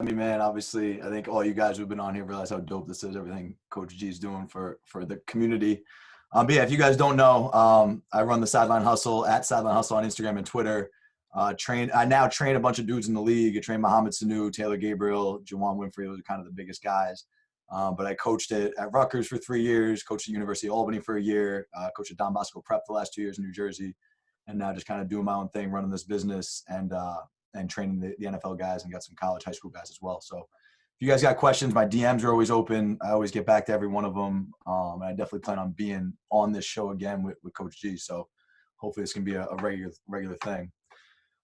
me, man. Obviously, I think all you guys who've been on here realize how dope this is, everything Coach G is doing for the community. But yeah, if you guys don't know, I run the Sideline Hustle at Sideline Hustle on Instagram and Twitter. I now train a bunch of dudes in the league. I train Mohamed Sanu, Taylor Gabriel, Jawan Winfrey. Those are kind of the biggest guys. But I coached it at Rutgers for 3 years, coached at University of Albany for a year, coached at Don Bosco Prep the last 2 years in New Jersey, and now just kind of doing my own thing, running this business and training the NFL guys, and got some college, high school guys as well. So if you guys got questions, my DMs are always open. I always get back to every one of them. And I definitely plan on being on this show again with Coach G. So hopefully this can be a regular thing.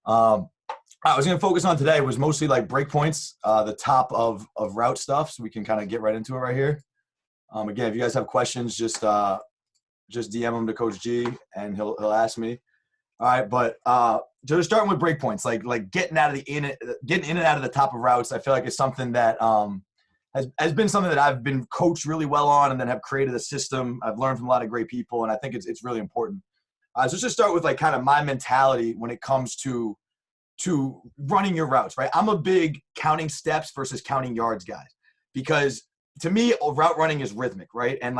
I was going to focus on today was mostly like breakpoints, the top of route stuff. So we can kind of get right into it right here. Again, if you guys have questions, just DM them to Coach G and he'll ask me. All right, but just starting with breakpoints, like getting in and out of the top of routes, I feel like it's something that has been something that I've been coached really well on, and then have created a system. I've learned from a lot of great people, and I think it's really important. So just start with like kind of my mentality when it comes to running your routes, right? I'm a big counting steps versus counting yards guy, because to me, route running is rhythmic, right? And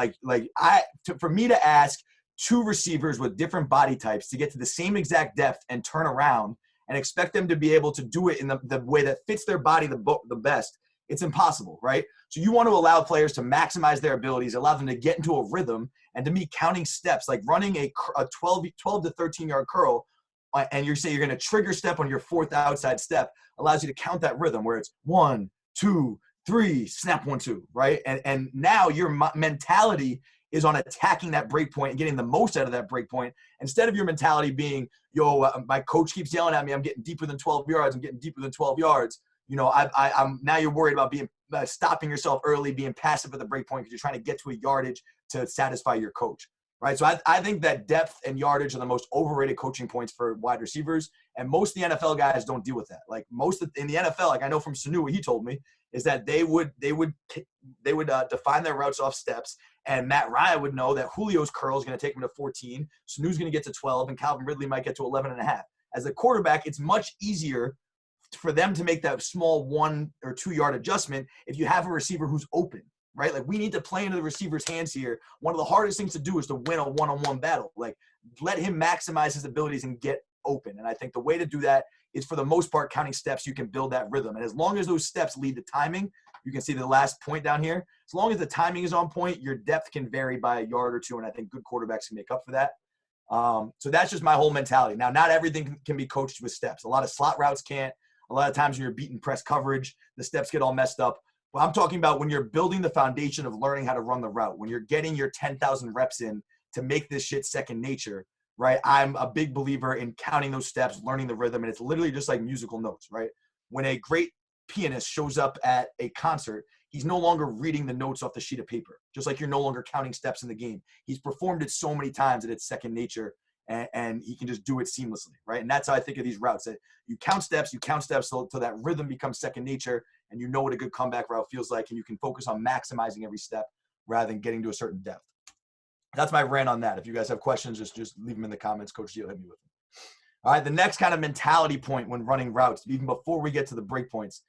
for me to ask 2 receivers with different body types to get to the same exact depth and turn around and expect them to be able to do it in the way that fits their body the best, it's impossible, right? So you want to allow players to maximize their abilities, allow them to get into a rhythm. And to me, counting steps, like running a 12 to 13 yard curl, and you say you're going to trigger step on your 4th outside step, allows you to count that rhythm where it's 1, 2, 3, snap 1, 2, right? And now your mentality is on attacking that break point and getting the most out of that break point, instead of your mentality being, my coach keeps yelling at me, I'm getting deeper than 12 yards, I'm getting deeper than 12 yards. I'm now you're worried about being stopping yourself early, being passive at the break point because you're trying to get to a yardage to satisfy your coach, right? So I think that depth and yardage are the most overrated coaching points for wide receivers, and most of the NFL guys don't deal with that. Like in the NFL, like I know from Sanu, what he told me is that they would define their routes off steps. And Matt Ryan would know that Julio's curl is going to take him to 14, Sanu's going to get to 12, and Calvin Ridley might get to 11 and a half. As a quarterback, it's much easier for them to make that small 1 or 2 yard adjustment if you have a receiver who's open, right? Like we need to play into the receiver's hands here. One of the hardest things to do is to win a one-on-one battle. Like let him maximize his abilities and get open. And I think the way to do that is, for the most part, counting steps. You can build that rhythm. And as long as those steps lead to timing, you can see the last point down here. As long as the timing is on point, your depth can vary by a yard or 2, and I think good quarterbacks can make up for that. So that's just my whole mentality. Now, not everything can be coached with steps. A lot of slot routes can't. A lot of times when you're beating press coverage, the steps get all messed up. But I'm talking about when you're building the foundation of learning how to run the route, when you're getting your 10,000 reps in to make this shit second nature, right? I'm a big believer in counting those steps, learning the rhythm, and it's literally just like musical notes, right? When a great pianist shows up at a concert, he's no longer reading the notes off the sheet of paper, just like you're no longer counting steps in the game. He's performed it so many times that it's second nature, and he can just do it seamlessly, right? And that's how I think of these routes, that you count steps till that rhythm becomes second nature, and you know what a good comeback route feels like, and you can focus on maximizing every step rather than getting to a certain depth. That's my rant on that. If you guys have questions, just leave them in the comments. Coach G will hit me with them. All right, the next kind of mentality point when running routes, even before we get to the break points,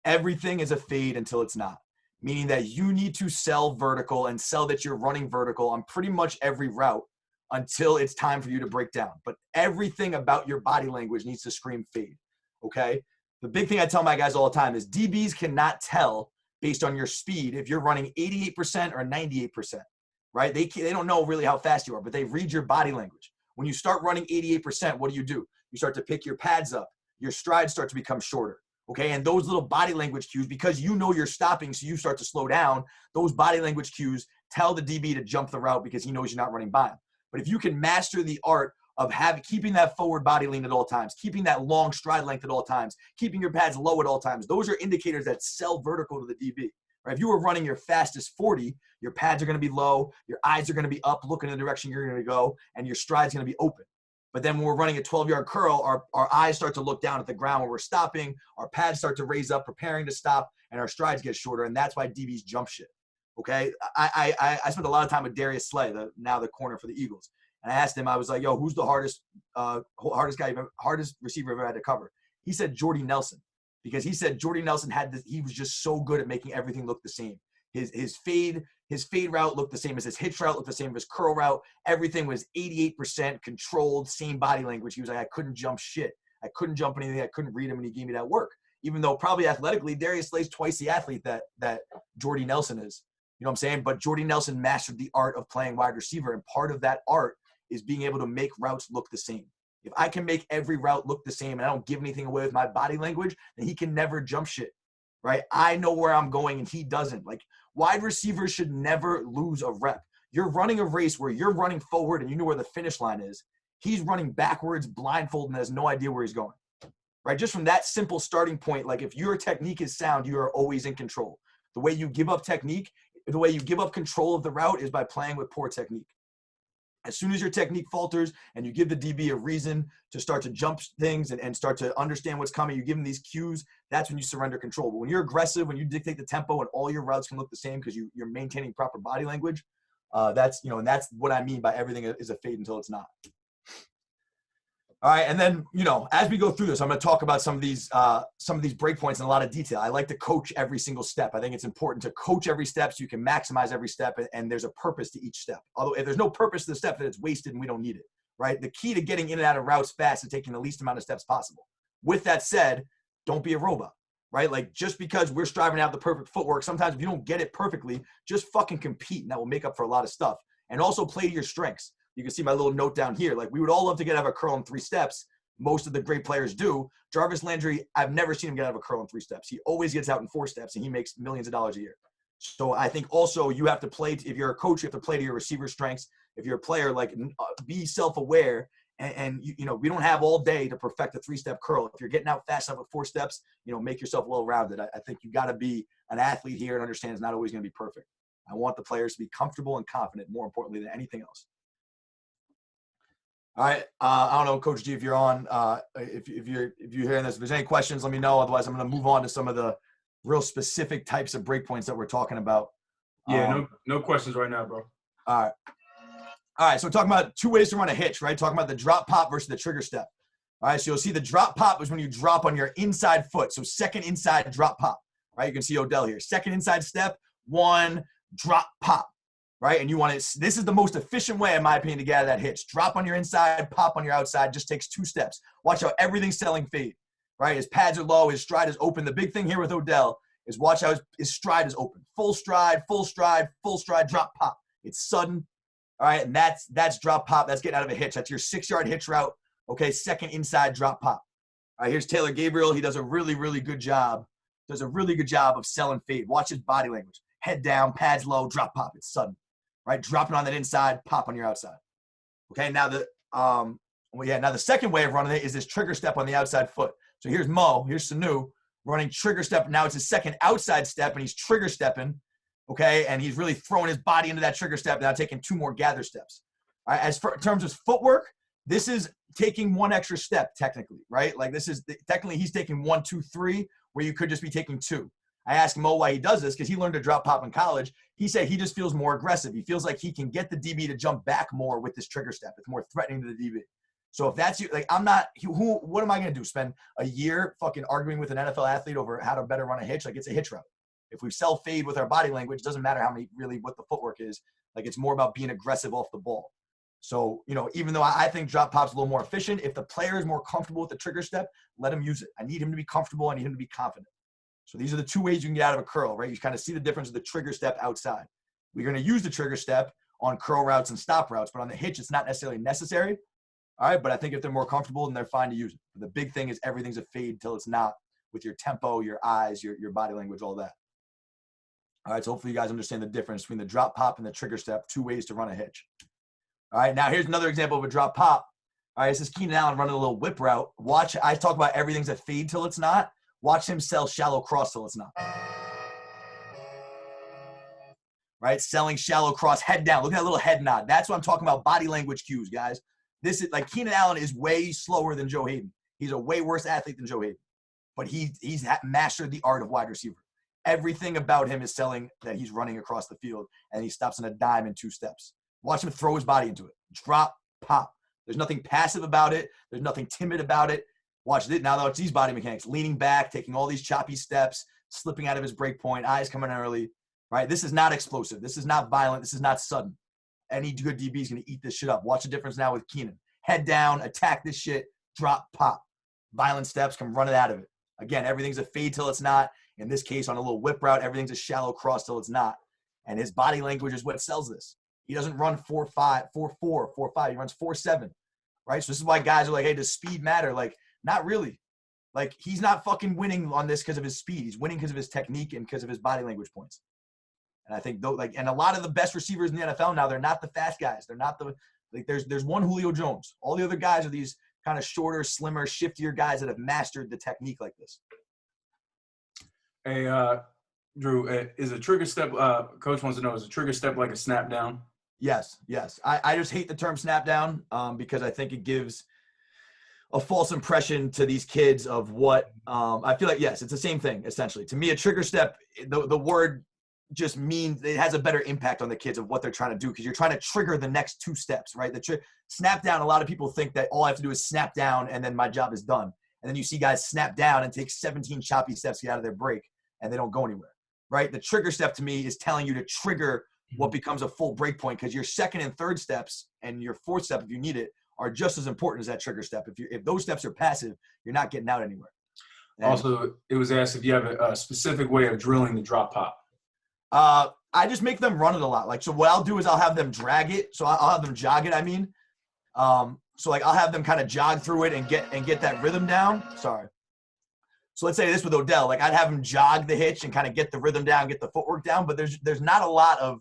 everything is a fade until it's not. Meaning that you need to sell vertical and sell that you're running vertical on pretty much every route until it's time for you to break down. But everything about your body language needs to scream fade, okay? The big thing I tell my guys all the time is DBs cannot tell based on your speed if you're running 88% or 98%, right? They don't know really how fast you are, but they read your body language. When you start running 88%, what do? You start to pick your pads up. Your strides start to become shorter. Okay, and those little body language cues, because you know you're stopping, so you start to slow down, those body language cues tell the DB to jump the route because he knows you're not running by him. But if you can master the art of keeping that forward body lean at all times, keeping that long stride length at all times, keeping your pads low at all times, those are indicators that sell vertical to the DB. Right? If you were running your fastest 40, your pads are going to be low, your eyes are going to be up, looking in the direction you're going to go, and your stride's going to be open. But then when we're running a 12-yard curl, our eyes start to look down at the ground when we're stopping, our pads start to raise up, preparing to stop, and our strides get shorter, and that's why DBs jump shit, okay? I spent a lot of time with Darius Slay, now the corner for the Eagles, and I asked him, I was like, yo, who's the hardest receiver I've ever had to cover? He said Jordy Nelson. because he said Jordy Nelson had this, he was just so good at making everything look the same. His fade route looked the same as his hitch route, looked the same as his curl route. Everything was 88% controlled, same body language. He was like, I couldn't jump shit. I couldn't jump anything. I couldn't read him, and he gave me that work. Even though probably athletically, Darius Slay's twice the athlete that Jordy Nelson is. You know what I'm saying? But Jordy Nelson mastered the art of playing wide receiver, and part of that art is being able to make routes look the same. If I can make every route look the same and I don't give anything away with my body language, then he can never jump shit, right? I know where I'm going and he doesn't. Like, wide receivers should never lose a rep. You're running a race where you're running forward and you know where the finish line is. He's running backwards, blindfolded, and has no idea where he's going, right? Just from that simple starting point, like if your technique is sound, you are always in control. The way you give up technique, the way you give up control of the route is by playing with poor technique. As soon as your technique falters and you give the DB a reason to start to jump things and start to understand what's coming, you give him these cues, that's when you surrender control. But when you're aggressive, when you dictate the tempo and all your routes can look the same because you're maintaining proper body language, that's, you know, and that's what I mean by everything is a fade until it's not. All right, and then, you know, as we go through this, I'm going to talk about some of these breakpoints in a lot of detail. I like to coach every single step. I think it's important to coach every step so you can maximize every step, and there's a purpose to each step. Although if there's no purpose to the step, then it's wasted and we don't need it, right? The key to getting in and out of routes fast is taking the least amount of steps possible. With that said, don't be a robot, right? Like, just because we're striving to have the perfect footwork, sometimes if you don't get it perfectly, just fucking compete, and that will make up for a lot of stuff. And also play to your strengths. You can see my little note down here. Like, we would all love to get out of a curl in 3 steps. Most of the great players do. Jarvis Landry, I've never seen him get out of a curl in 3 steps. He always gets out in 4 steps, and he makes millions of dollars a year. So I think also you have to play, if you're a coach, you have to play to your receiver strengths. If you're a player, like, be self-aware. And you know, we don't have all day to perfect a 3-step curl. If you're getting out fast enough with 4 steps, you know, make yourself well-rounded. I think you got to be an athlete here and understand it's not always going to be perfect. I want the players to be comfortable and confident, more importantly than anything else. All right. I don't know, Coach G, if you're on, if you're hearing this, if there's any questions, let me know. Otherwise, I'm going to move on to some of the real specific types of breakpoints that we're talking about. Yeah, no questions right now, bro. All right. So we're talking about 2 ways to run a hitch, right? Talking about the drop pop versus the trigger step. All right. So you'll see the drop pop is when you drop on your inside foot. So second inside drop pop, right? You can see Odell here. Second inside step, 1 drop pop. Right, and you want to, this is the most efficient way, in my opinion, to get out of that hitch. Drop on your inside, pop on your outside, just takes 2 steps. Watch how everything's selling fade, right? His pads are low, his stride is open. The big thing here with Odell is watch how his stride is open. Full stride, drop pop. It's sudden, all right, and that's drop pop. That's getting out of a hitch. That's your 6-yard hitch route, okay? Second inside drop pop. All right, here's Taylor Gabriel. He does a really, really good job. Of selling fade. Watch his body language. Head down, pads low, drop pop. It's sudden. Right, dropping on that inside, pop on your outside. Okay, now the second way of running it is this trigger step on the outside foot. So here's Sanu running trigger step. Now it's his second outside step, and he's trigger stepping. Okay, and he's really throwing his body into that trigger step. Now taking 2 more gather steps. All right, in terms of footwork, this is taking 1 extra step technically, right? Like, this is technically he's taking 1, 2, 3, where you could just be taking 2. I asked Mo why he does this because he learned to drop pop in college. He said he just feels more aggressive. He feels like he can get the DB to jump back more with this trigger step. It's more threatening to the DB. So if that's you, like, I'm not, what am I going to do? Spend a year fucking arguing with an NFL athlete over how to better run a hitch? Like, it's a hitch route. If we sell fade with our body language, it doesn't matter what the footwork is. Like, it's more about being aggressive off the ball. So, you know, even though I think drop pop's a little more efficient, if the player is more comfortable with the trigger step, let him use it. I need him to be comfortable. I need him to be confident. So these are the 2 ways you can get out of a curl, right? You kind of see the difference of the trigger step outside. We're going to use the trigger step on curl routes and stop routes, but on the hitch, it's not necessarily necessary. All right, but I think if they're more comfortable, then they're fine to use it. But the big thing is everything's a fade until it's not, with your tempo, your eyes, your body language, all that. All right, so hopefully you guys understand the difference between the drop pop and the trigger step, 2 ways to run a hitch. All right, now here's another example of a drop pop. All right, this is Keenan Allen running a little whip route. Watch, I talk about everything's a fade till it's not. Watch him sell shallow cross till it's not. Right? Selling shallow cross, head down. Look at that little head nod. That's what I'm talking about, body language cues, guys. This is like, Keenan Allen is way slower than Joe Hayden. He's a way worse athlete than Joe Hayden. But he's mastered the art of wide receiver. Everything about him is selling that he's running across the field, and he stops on a dime in 2 steps. Watch him throw his body into it. Drop, pop. There's nothing passive about it. There's nothing timid about it. Watch it. Now it's these body mechanics, leaning back, taking all these choppy steps, slipping out of his break point, eyes coming in early, right? This is not explosive. This is not violent. This is not sudden. Any good DB is going to eat this shit up. Watch the difference now with Keenan. Head down, attack this shit, drop, pop. Violent steps, come running out of it. Again, everything's a fade till it's not. In this case, on a little whip route, everything's a shallow cross till it's not. And his body language is what sells this. He doesn't run 4.5, 4.4, 4.5. He runs 4.7, right? So this is why guys are like, hey, does speed matter? Like, not really. Like, he's not fucking winning on this because of his speed. He's winning because of his technique and because of his body language points. And I think, though, like, and a lot of the best receivers in the NFL now, they're not the fast guys. They're not the, like, there's one Julio Jones. All the other guys are these kind of shorter, slimmer, shiftier guys that have mastered the technique like this. Hey, Drew, is a trigger step, coach wants to know, is a trigger step like a snap down? Yes. I just hate the term snap down because I think it gives a false impression to these kids of what I feel like, yes, it's the same thing, essentially. To me, a trigger step, the word just means it has a better impact on the kids of what they're trying to do because you're trying to trigger the next two steps, right? Snap down, a lot of people think that all I have to do is snap down and then my job is done. And then you see guys snap down and take 17 choppy steps to get out of their break and they don't go anywhere, right? The trigger step to me is telling you to trigger what becomes a full break point because your second and third steps and your fourth step, if you need it, are just as important as that trigger step. If those steps are passive, you're not getting out anywhere. And also, it was asked if you have a specific way of drilling the drop pop. I just make them run it a lot. Like, so what I'll do is I'll have them drag it. So I'll have them jog it. I mean, so like I'll have them kind of jog through it and get that rhythm down. Sorry. So let's say this with Odell, like I'd have him jog the hitch and kind of get the rhythm down, get the footwork down. But there's not a lot of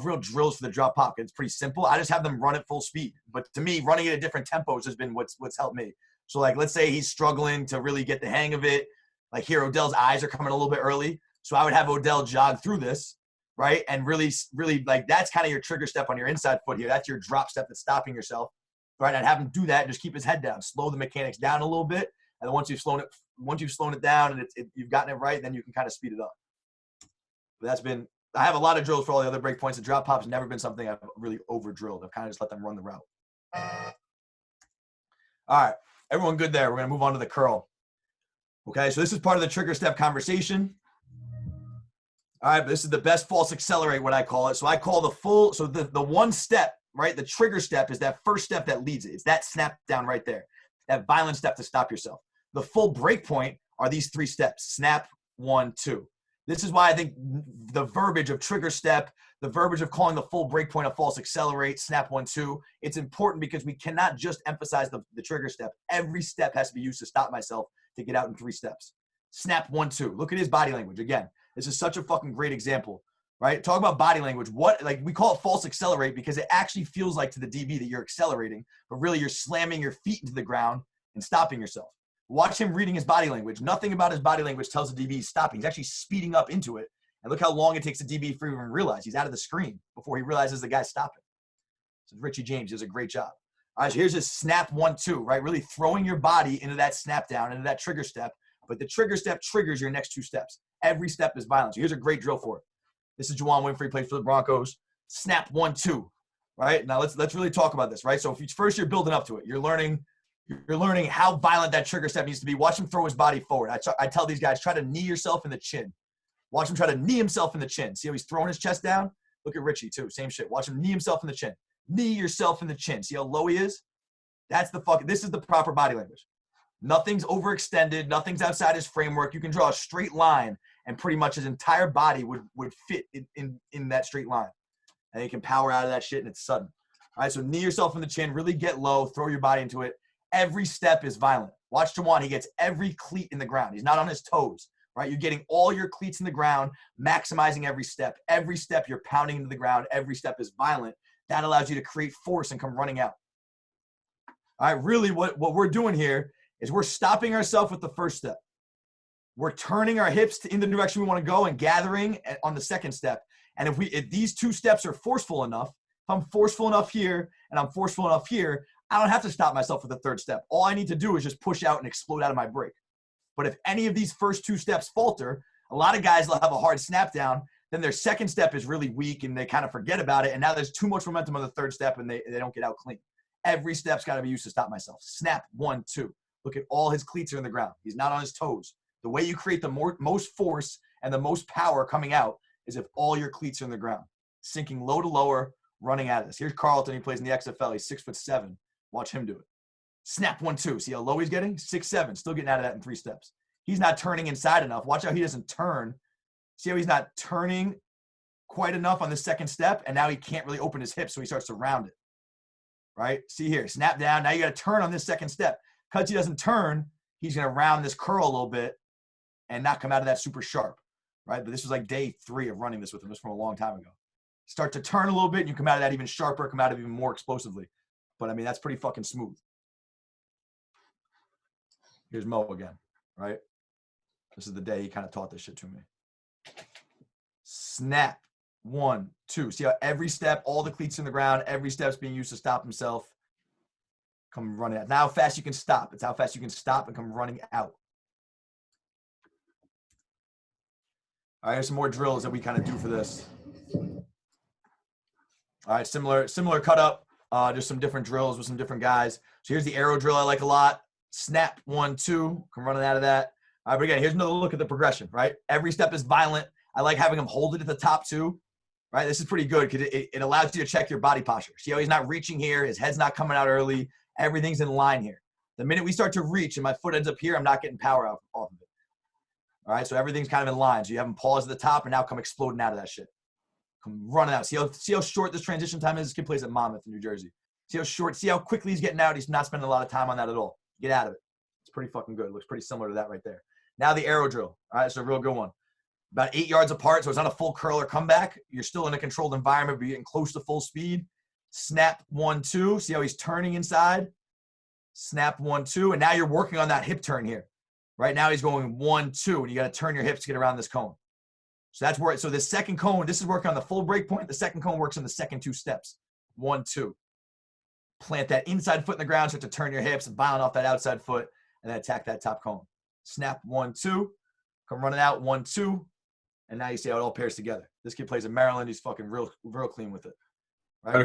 real drills for the drop pop. It's pretty simple. I just have them run it full speed. But to me, running it at different tempos has been what's helped me. So like, let's say he's struggling to really get the hang of it. Like here, Odell's eyes are coming a little bit early. So I would have Odell jog through this, right? And really, like that's kind of your trigger step on your inside foot here. That's your drop step that's stopping yourself, right? I'd have him do that and just keep his head down, slow the mechanics down a little bit. And then once you've slowed it down and you've gotten it right, then you can kind of speed it up. But I have a lot of drills for all the other break points. The drop pop's never been something I've really over drilled. I've kind of just let them run the route. All right, everyone good there. We're going to move on to the curl. Okay, so this is part of the trigger step conversation. All right, but this is the best false accelerate, what I call it. So I call the one step, right? The trigger step is that first step that leads it. It's that snap down right there, that violent step to stop yourself. The full break point are these three steps: snap, 1, 2. This is why I think the verbiage of trigger step, the verbiage of calling the full break point a false accelerate, snap, 1, 2, it's important because we cannot just emphasize the trigger step. Every step has to be used to stop myself to get out in 3 steps. Snap, 1, 2. Look at his body language. Again, this is such a fucking great example, right? Talk about body language. We call it false accelerate because it actually feels like to the DB that you're accelerating, but really you're slamming your feet into the ground and stopping yourself. Watch him reading his body language. Nothing about his body language tells the DB he's stopping. He's actually speeding up into it. And look how long it takes the DB for him to realize he's out of the screen before he realizes the guy's stopping. So Richie James does a great job. All right, so here's his snap 1, 2, right? Really throwing your body into that snap down, into that trigger step. But the trigger step triggers your next 2 steps. Every step is violent. So here's a great drill for it. This is Juwan Winfrey, plays for the Broncos. Snap 1, 2, right? Now let's really talk about this, right? So first you're building up to it. You're learning how violent that trigger step needs to be. Watch him throw his body forward. I tell these guys, try to knee yourself in the chin. Watch him try to knee himself in the chin. See how he's throwing his chest down? Look at Richie too. Same shit. Watch him knee himself in the chin. Knee yourself in the chin. See how low he is? This is the proper body language. Nothing's overextended. Nothing's outside his framework. You can draw a straight line and pretty much his entire body would fit in that straight line. And you can power out of that shit and it's sudden. All right, so knee yourself in the chin. Really get low. Throw your body into it. Every step is violent. Watch Juwan. He gets every cleat in the ground. He's not on his toes, right? You're getting all your cleats in the ground, maximizing every step. Every step you're pounding into the ground. Every step is violent. That allows you to create force and come running out. All right, really what we're doing here is we're stopping ourselves with the first step. We're turning our hips in the direction we want to go and gathering on the second step. And if these 2 steps are forceful enough, if I'm forceful enough here and I'm forceful enough here, I don't have to stop myself with the third step. All I need to do is just push out and explode out of my break. But if any of these first 2 steps falter, a lot of guys will have a hard snap down. Then their second step is really weak and they kind of forget about it. And now there's too much momentum on the third step and they don't get out clean. Every step's got to be used to stop myself. Snap 1, 2. Look at all his cleats are in the ground. He's not on his toes. The way you create the most force and the most power coming out is if all your cleats are in the ground. Sinking low to lower, running at this. Here's Carlton. He plays in the XFL. He's 6'7". Watch him do it. Snap 1-2. See how low he's getting? 6'7". Still getting out of that in 3 steps. He's not turning inside enough. Watch how he doesn't turn. See how he's not turning quite enough on the second step, and now he can't really open his hips, so he starts to round it. Right? See here. Snap down. Now you got to turn on this second step. Because he doesn't turn, he's going to round this curl a little bit and not come out of that super sharp. Right? But this was like day 3 of running this with him. This was from a long time ago. Start to turn a little bit, and you come out of that even sharper, come out of even more explosively. But, I mean, that's pretty fucking smooth. Here's Mo again, right? This is the day he kind of taught this shit to me. Snap. 1, 2. See how every step, all the cleats in the ground, every step's being used to stop himself. Come running out. Now how fast you can stop. It's how fast you can stop and come running out. All right, here's some more drills that we kind of do for this. All right, similar cut up. Just some different drills with some different guys. So here's the arrow drill I like a lot. Snap 1, 2. Come running out of that. All right, but again, here's another look at the progression, right? Every step is violent. I like having him hold it at the top too, right? This is pretty good because it allows you to check your body posture. See how he's not reaching here. His head's not coming out early. Everything's in line here. The minute we start to reach and my foot ends up here, I'm not getting power off of it. All right, so everything's kind of in line. So you have him pause at the top and now come exploding out of that shit. Come running out. See how short this transition time is? This kid plays at Monmouth in New Jersey. See how short, see how quickly he's getting out? He's not spending a lot of time on that at all. Get out of it. It's pretty fucking good. It looks pretty similar to that right there. Now the arrow drill. All right, it's a real good one. About 8 yards apart, so it's not a full curl or comeback. You're still in a controlled environment, but you're getting close to full speed. Snap 1, 2. See how he's turning inside? Snap 1, 2. And now you're working on that hip turn here. Right now he's going 1, 2, and you got to turn your hips to get around this cone. So that's where, so the second cone, this is working on the full break point. The second cone works on the second 2 steps. 1, 2. Plant that inside foot in the ground, start to turn your hips and violent off that outside foot, and then attack that top cone. Snap 1, 2. Come running out 1, 2. And now you see how it all pairs together. This kid plays in Maryland. He's fucking real clean with it. Right? Got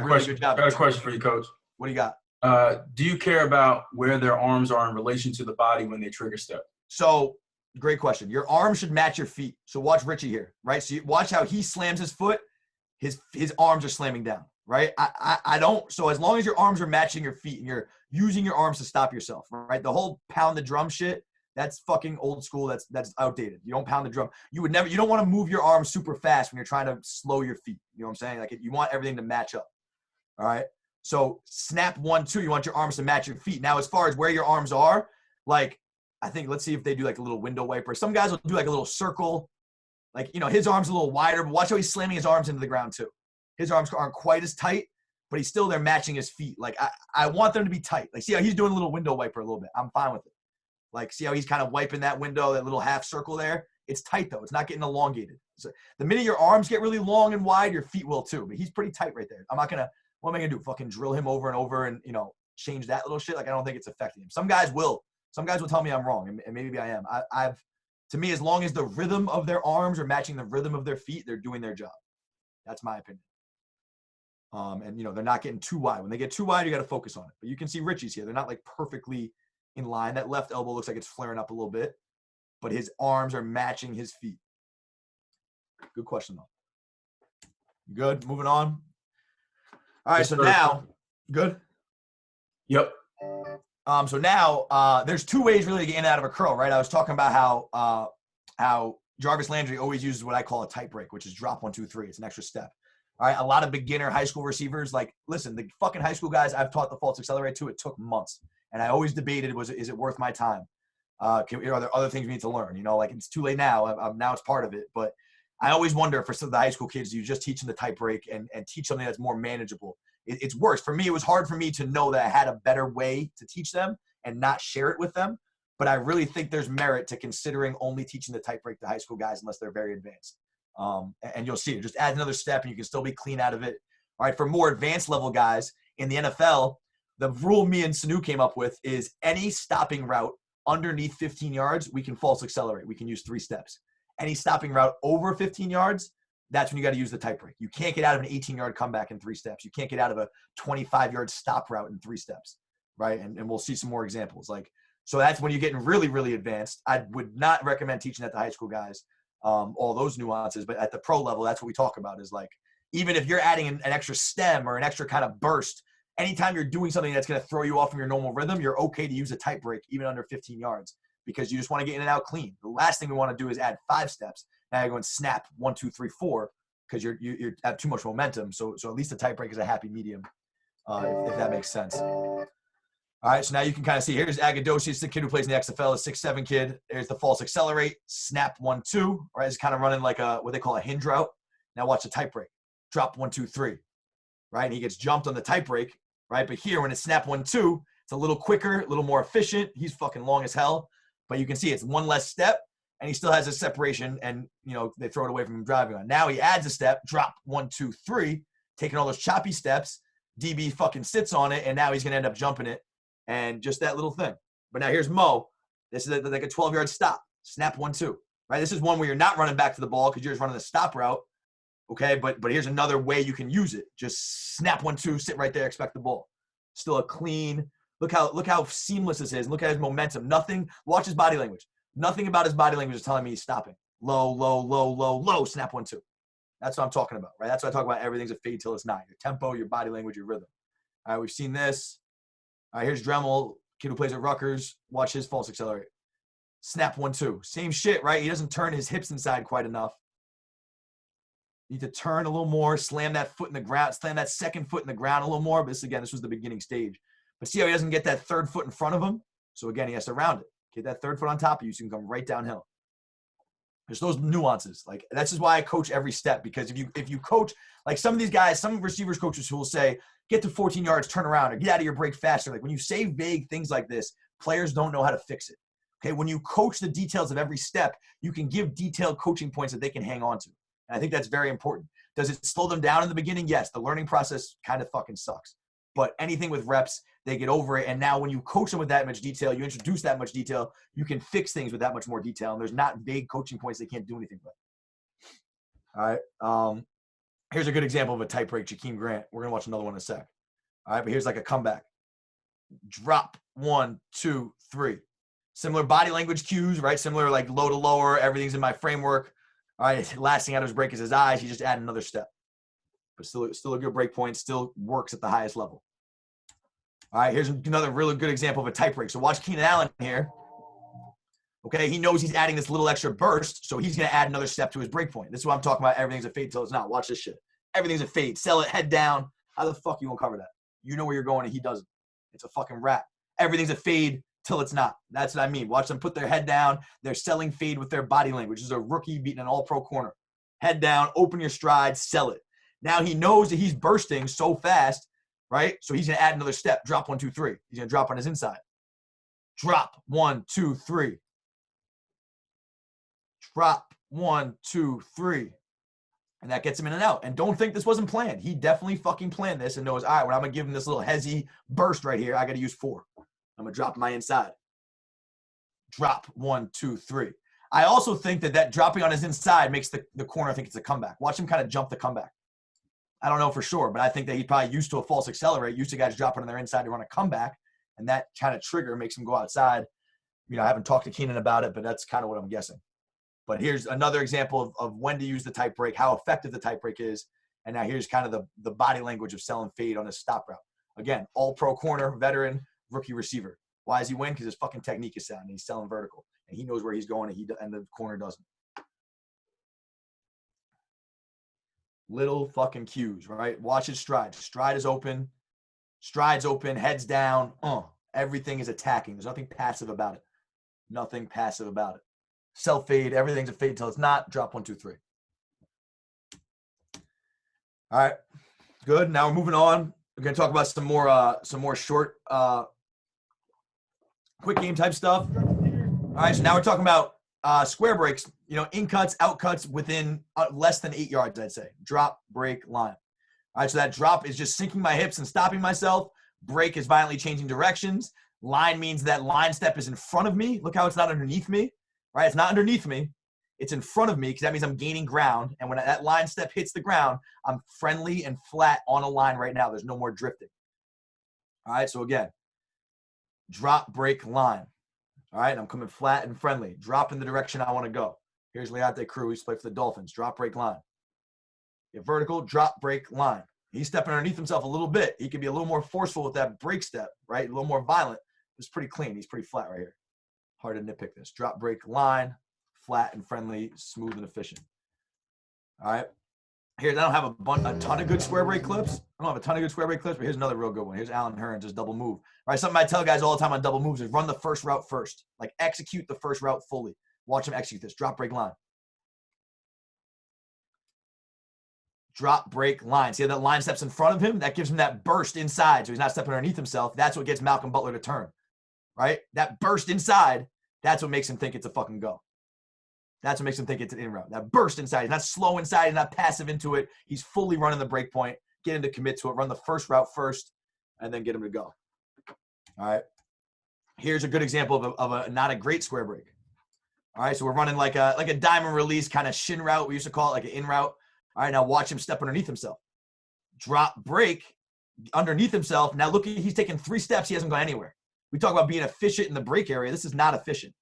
a question for you, Coach. What do you got? Do you care about where their arms are in relation to the body when they trigger step? So, great question. Your arms should match your feet. So watch Richie here, right? So you watch how he slams his foot. His arms are slamming down, right? I don't. So as long as your arms are matching your feet and you're using your arms to stop yourself, right? The whole pound the drum shit, that's fucking old school. That's outdated. You don't pound the drum. You don't want to move your arms super fast when you're trying to slow your feet. You know what I'm saying? Like you want everything to match up. All right. So snap 1, 2, you want your arms to match your feet. Now, as far as where your arms are, like, I think, let's see if they do like a little window wiper. Some guys will do like a little circle. Like, you know, his arm's a little wider, but watch how he's slamming his arms into the ground too. His arms aren't quite as tight, but he's still there matching his feet. Like I want them to be tight. Like, see how he's doing a little window wiper a little bit. I'm fine with it. Like, see how he's kind of wiping that window, that little half circle there? It's tight, though. It's not getting elongated. So the minute your arms get really long and wide, your feet will too. But he's pretty tight right there. I'm not going to – what am I going to do? Fucking drill him over and over and, you know, change that little shit? Like, I don't think it's affecting him. Some guys will. Some guys will tell me I'm wrong, and maybe I am. To me, as long as the rhythm of their arms are matching the rhythm of their feet, they're doing their job. That's my opinion. And, you know, they're not getting too wide. When they get too wide, you got to focus on it. But you can see Richie's here. They're not, like, perfectly – in line. That left elbow looks like it's flaring up a little bit, but his arms are matching his feet. Good question, though. Good. Moving on. All right. So now, good. Yep. So now there's 2 ways really to get in and out of a curl, right? I was talking about how Jarvis Landry always uses what I call a tight break, which is drop 1, 2, 3. It's an extra step. All right. A lot of beginner high school receivers, like, listen, the fucking high school guys I've taught the false accelerate to, it took months. And I always debated, is it worth my time? Are there other things we need to learn? You know, like, it's too late now. Now it's part of it. But I always wonder, for some of the high school kids, you just teach them the tight break and teach something that's more manageable. It's worse. For me, it was hard for me to know that I had a better way to teach them and not share it with them. But I really think there's merit to considering only teaching the tight break to high school guys unless they're very advanced. And you'll see it. Just add another step and you can still be clean out of it. All right, for more advanced level guys in the NFL, the rule me and Sanu came up with is any stopping route underneath 15 yards, we can false accelerate. We can use 3 steps. Any stopping route over 15 yards, that's when you got to use the tight break. You can't get out of an 18-yard comeback in 3 steps. You can't get out of a 25-yard stop route in 3 steps, right? And we'll see some more examples. Like, So that's when you're getting really, really advanced. I would not recommend teaching that to high school guys, all those nuances. But at the pro level, that's what we talk about is like, even if you're adding an extra stem or an extra kind of burst, anytime you're doing something that's going to throw you off from your normal rhythm, you're okay to use a tight break, even under 15 yards, because you just want to get in and out clean. The last thing we want to do is add 5 steps. Now you're going snap 1, 2, 3, 4, because you have too much momentum. So at least a tight break is a happy medium, if that makes sense. All right, so now you can kind of see, here's Agadosius, the kid who plays in the XFL, a 6'7" kid. There's the false accelerate, snap 1, 2, right? It's kind of running like what they call a hinge route. Now watch the tight break, drop 1, 2, 3, right? And he gets jumped on the tight break, right? But here, when it's snap 1, 2, it's a little quicker, a little more efficient. He's fucking long as hell, but you can see it's one less step, and he still has a separation, and, they throw it away from him driving on. Now he adds a step, drop 1, 2, 3, taking all those choppy steps. DB fucking sits on it, and now he's going to end up jumping it. And just that little thing. But now here's Mo. This is like a 12-yard stop. Snap 1, 2. Right? This is one where you're not running back to the ball because you're just running the stop route. Okay, but here's another way you can use it. Just snap 1, 2, sit right there, expect the ball. Still a clean. Look how seamless this is. Look at his momentum. Nothing. Watch his body language. Nothing about his body language is telling me he's stopping. Low, low, low, low, low. Snap 1, 2. That's what I'm talking about. Right? That's what I talk about. Everything's a fade till it's not. Your tempo, your body language, your rhythm. All right, we've seen this. All right, here's Dremel, kid who plays at Rutgers. Watch his false accelerate. Snap 1, 2. Same shit, right? He doesn't turn his hips inside quite enough. You need to turn a little more, slam that foot in the ground, slam that second foot in the ground a little more. But this was the beginning stage. But see how he doesn't get that third foot in front of him? So again, he has to round it. Get that third foot on top of you so you can come right downhill. There's those nuances. Like, that's just why I coach every step, because if you coach, like some of these guys, some receivers coaches who will say, get to 14 yards, turn around, or get out of your break faster. Like, when you say vague things like this, players don't know how to fix it. Okay, when you coach the details of every step, you can give detailed coaching points that they can hang on to. And I think that's very important. Does it slow them down in the beginning? Yes, the learning process kind of fucking sucks. But anything with reps, they get over it. And now when you coach them with that much detail, you introduce that much detail, you can fix things with that much more detail. And there's not vague coaching points they can't do anything with. All right. Here's a good example of a tight break, Jakeem Grant. We're going to watch another one in a sec. All right, but here's like a comeback. Drop 1, 2, 3. Similar body language cues, right? Similar, like low to lower. Everything's in my framework. All right, last thing out of his break is his eyes. He just added another step. But still a good break point. Still works at the highest level. All right, here's another really good example of a tight break. So watch Keenan Allen here. Okay, he knows he's adding this little extra burst, so he's going to add another step to his break point. This is what I'm talking about. Everything's a fade till it's not. Watch this shit. Everything's a fade. Sell it, head down. How the fuck you won't cover that? You know where you're going, and he doesn't. It's a fucking wrap. Everything's a fade till it's not. That's what I mean. Watch them put their head down. They're selling fade with their body language. This is a rookie beating an all-pro corner. Head down, open your stride, sell it. Now he knows that he's bursting so fast, right? So he's going to add another step. Drop 1, 2, 3. He's going to drop on his inside. Drop 1, 2, 3. Drop 1, 2, 3. And that gets him in and out. And don't think this wasn't planned. He definitely fucking planned this and knows, all right, when I'm going to give him this little hezzy burst right here, I got to use 4. I'm going to drop my inside. Drop 1, 2, 3. I also think that dropping on his inside makes the corner think it's a comeback. Watch him kind of jump the comeback. I don't know for sure, but I think that he's probably used to a false accelerate, used to guys dropping on their inside to run a comeback, and that kind of trigger makes him go outside. I haven't talked to Keenan about it, but that's kind of what I'm guessing. But here's another example of when to use the tight break, how effective the tight break is. And now here's kind of the body language of selling fade on his stop route. Again, all-pro corner, veteran, rookie receiver. Why does he win? Because his fucking technique is sound. And he's selling vertical. And he knows where he's going, and the corner doesn't. Little fucking cues, right? Watch his stride. Stride is open. Stride's open. Head's down. Everything is attacking. There's nothing passive about it. Nothing passive about it. Self fade. Everything's a fade until it's not. Drop 1, 2, 3. All right. Good. Now we're moving on. We're going to talk about some more short, quick game type stuff. All right. So now we're talking about square breaks, in cuts, out cuts within less than 8 yards, I'd say. Drop, break, line. All right. So that drop is just sinking my hips and stopping myself. Break is violently changing directions. Line means that line step is in front of me. Look how it's not underneath me, right? It's not underneath me. It's in front of me because that means I'm gaining ground. And when that line step hits the ground, I'm friendly and flat on a line right now. There's no more drifting. All right. So again, drop, break, line. All right, and I'm coming flat and friendly, drop in the direction I want to go. Here's Leonte Crew. He's played for the Dolphins. Drop, break, line. Get vertical, drop, break, line. He's stepping underneath himself a little bit. He can be a little more forceful with that break step, right? A little more violent. It's pretty clean. He's pretty flat right here. Hard to nitpick this. Drop, break, line, flat and friendly, smooth and efficient. All right. Here, I don't have a ton of good square break clips. But here's another real good one. Here's Alan Hearn, just double move. All right, something I tell guys all the time on double moves is run the first route first. Like, execute the first route fully. Watch him execute this. Drop, break, line. Drop, break, line. See how that line steps in front of him? That gives him that burst inside, so he's not stepping underneath himself. That's what gets Malcolm Butler to turn, right? That burst inside, that's what makes him think it's a fucking go. That's what makes him think it's an in route. That burst inside. He's not slow inside. He's not passive into it. He's fully running the break point. Get him to commit to it. Run the first route first, and then get him to go. All right. Here's a good example of a not a great square break. All right, so we're running like a diamond release kind of shin route. We used to call it like an in route. All right, now watch him step underneath himself. Drop, break, underneath himself. Now look, he's taken 3 steps. He hasn't gone anywhere. We talk about being efficient in the break area. This is not efficient,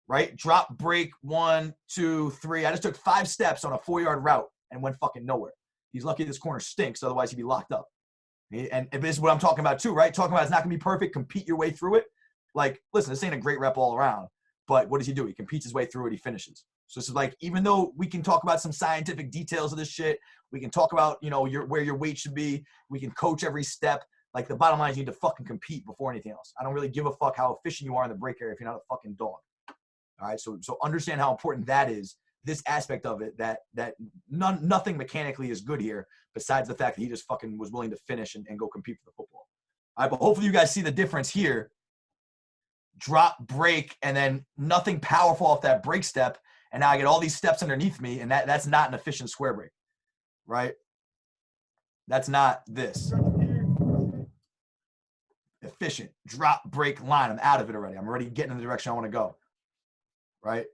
right? Drop, break, 1, 2, 3. I just took 5 steps on a 4-yard route and went fucking nowhere. He's lucky this corner stinks. Otherwise, he'd be locked up. And this is what I'm talking about too, right? Talking about it's not going to be perfect. Compete your way through it. Like, listen, this ain't a great rep all around. But what does he do? He competes his way through it. He finishes. So this is like, even though we can talk about some scientific details of this shit, we can talk about, where your weight should be. We can coach every step. Like, the bottom line is you need to fucking compete before anything else. I don't really give a fuck how efficient you are in the break area if you're not a fucking dog. All right. So understand how important that is. This aspect of it, that nothing mechanically is good here besides the fact that he just fucking was willing to finish and go compete for the football. All right. But hopefully you guys see the difference here. Drop, break, and then nothing powerful off that break step. And now I get all these steps underneath me, and that's not an efficient square break, right? That's not this. Efficient. Drop, break, line. I'm out of it already. I'm already getting in the direction I want to go, right?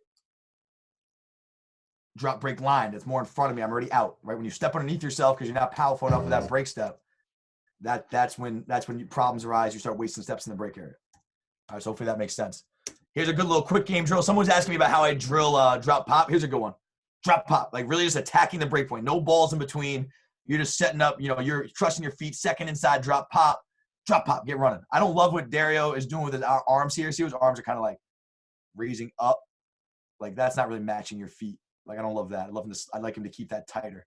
Drop, break, line. It's more in front of me. I'm already out, right? When you step underneath yourself because you're not powerful enough with that break step, that's when problems arise. You start wasting steps in the break area. All right, so hopefully that makes sense. Here's a good little quick game drill. Someone's asking me about how I drill drop pop. Here's a good one. Drop pop, like really just attacking the break point. No balls in between. You're just setting up, you're trusting your feet. Second inside, drop pop, get running. I don't love what Dario is doing with his arms here. See, his arms are kind of like raising up. Like, that's not really matching your feet. Like, I don't love that. I'd like him to keep that tighter.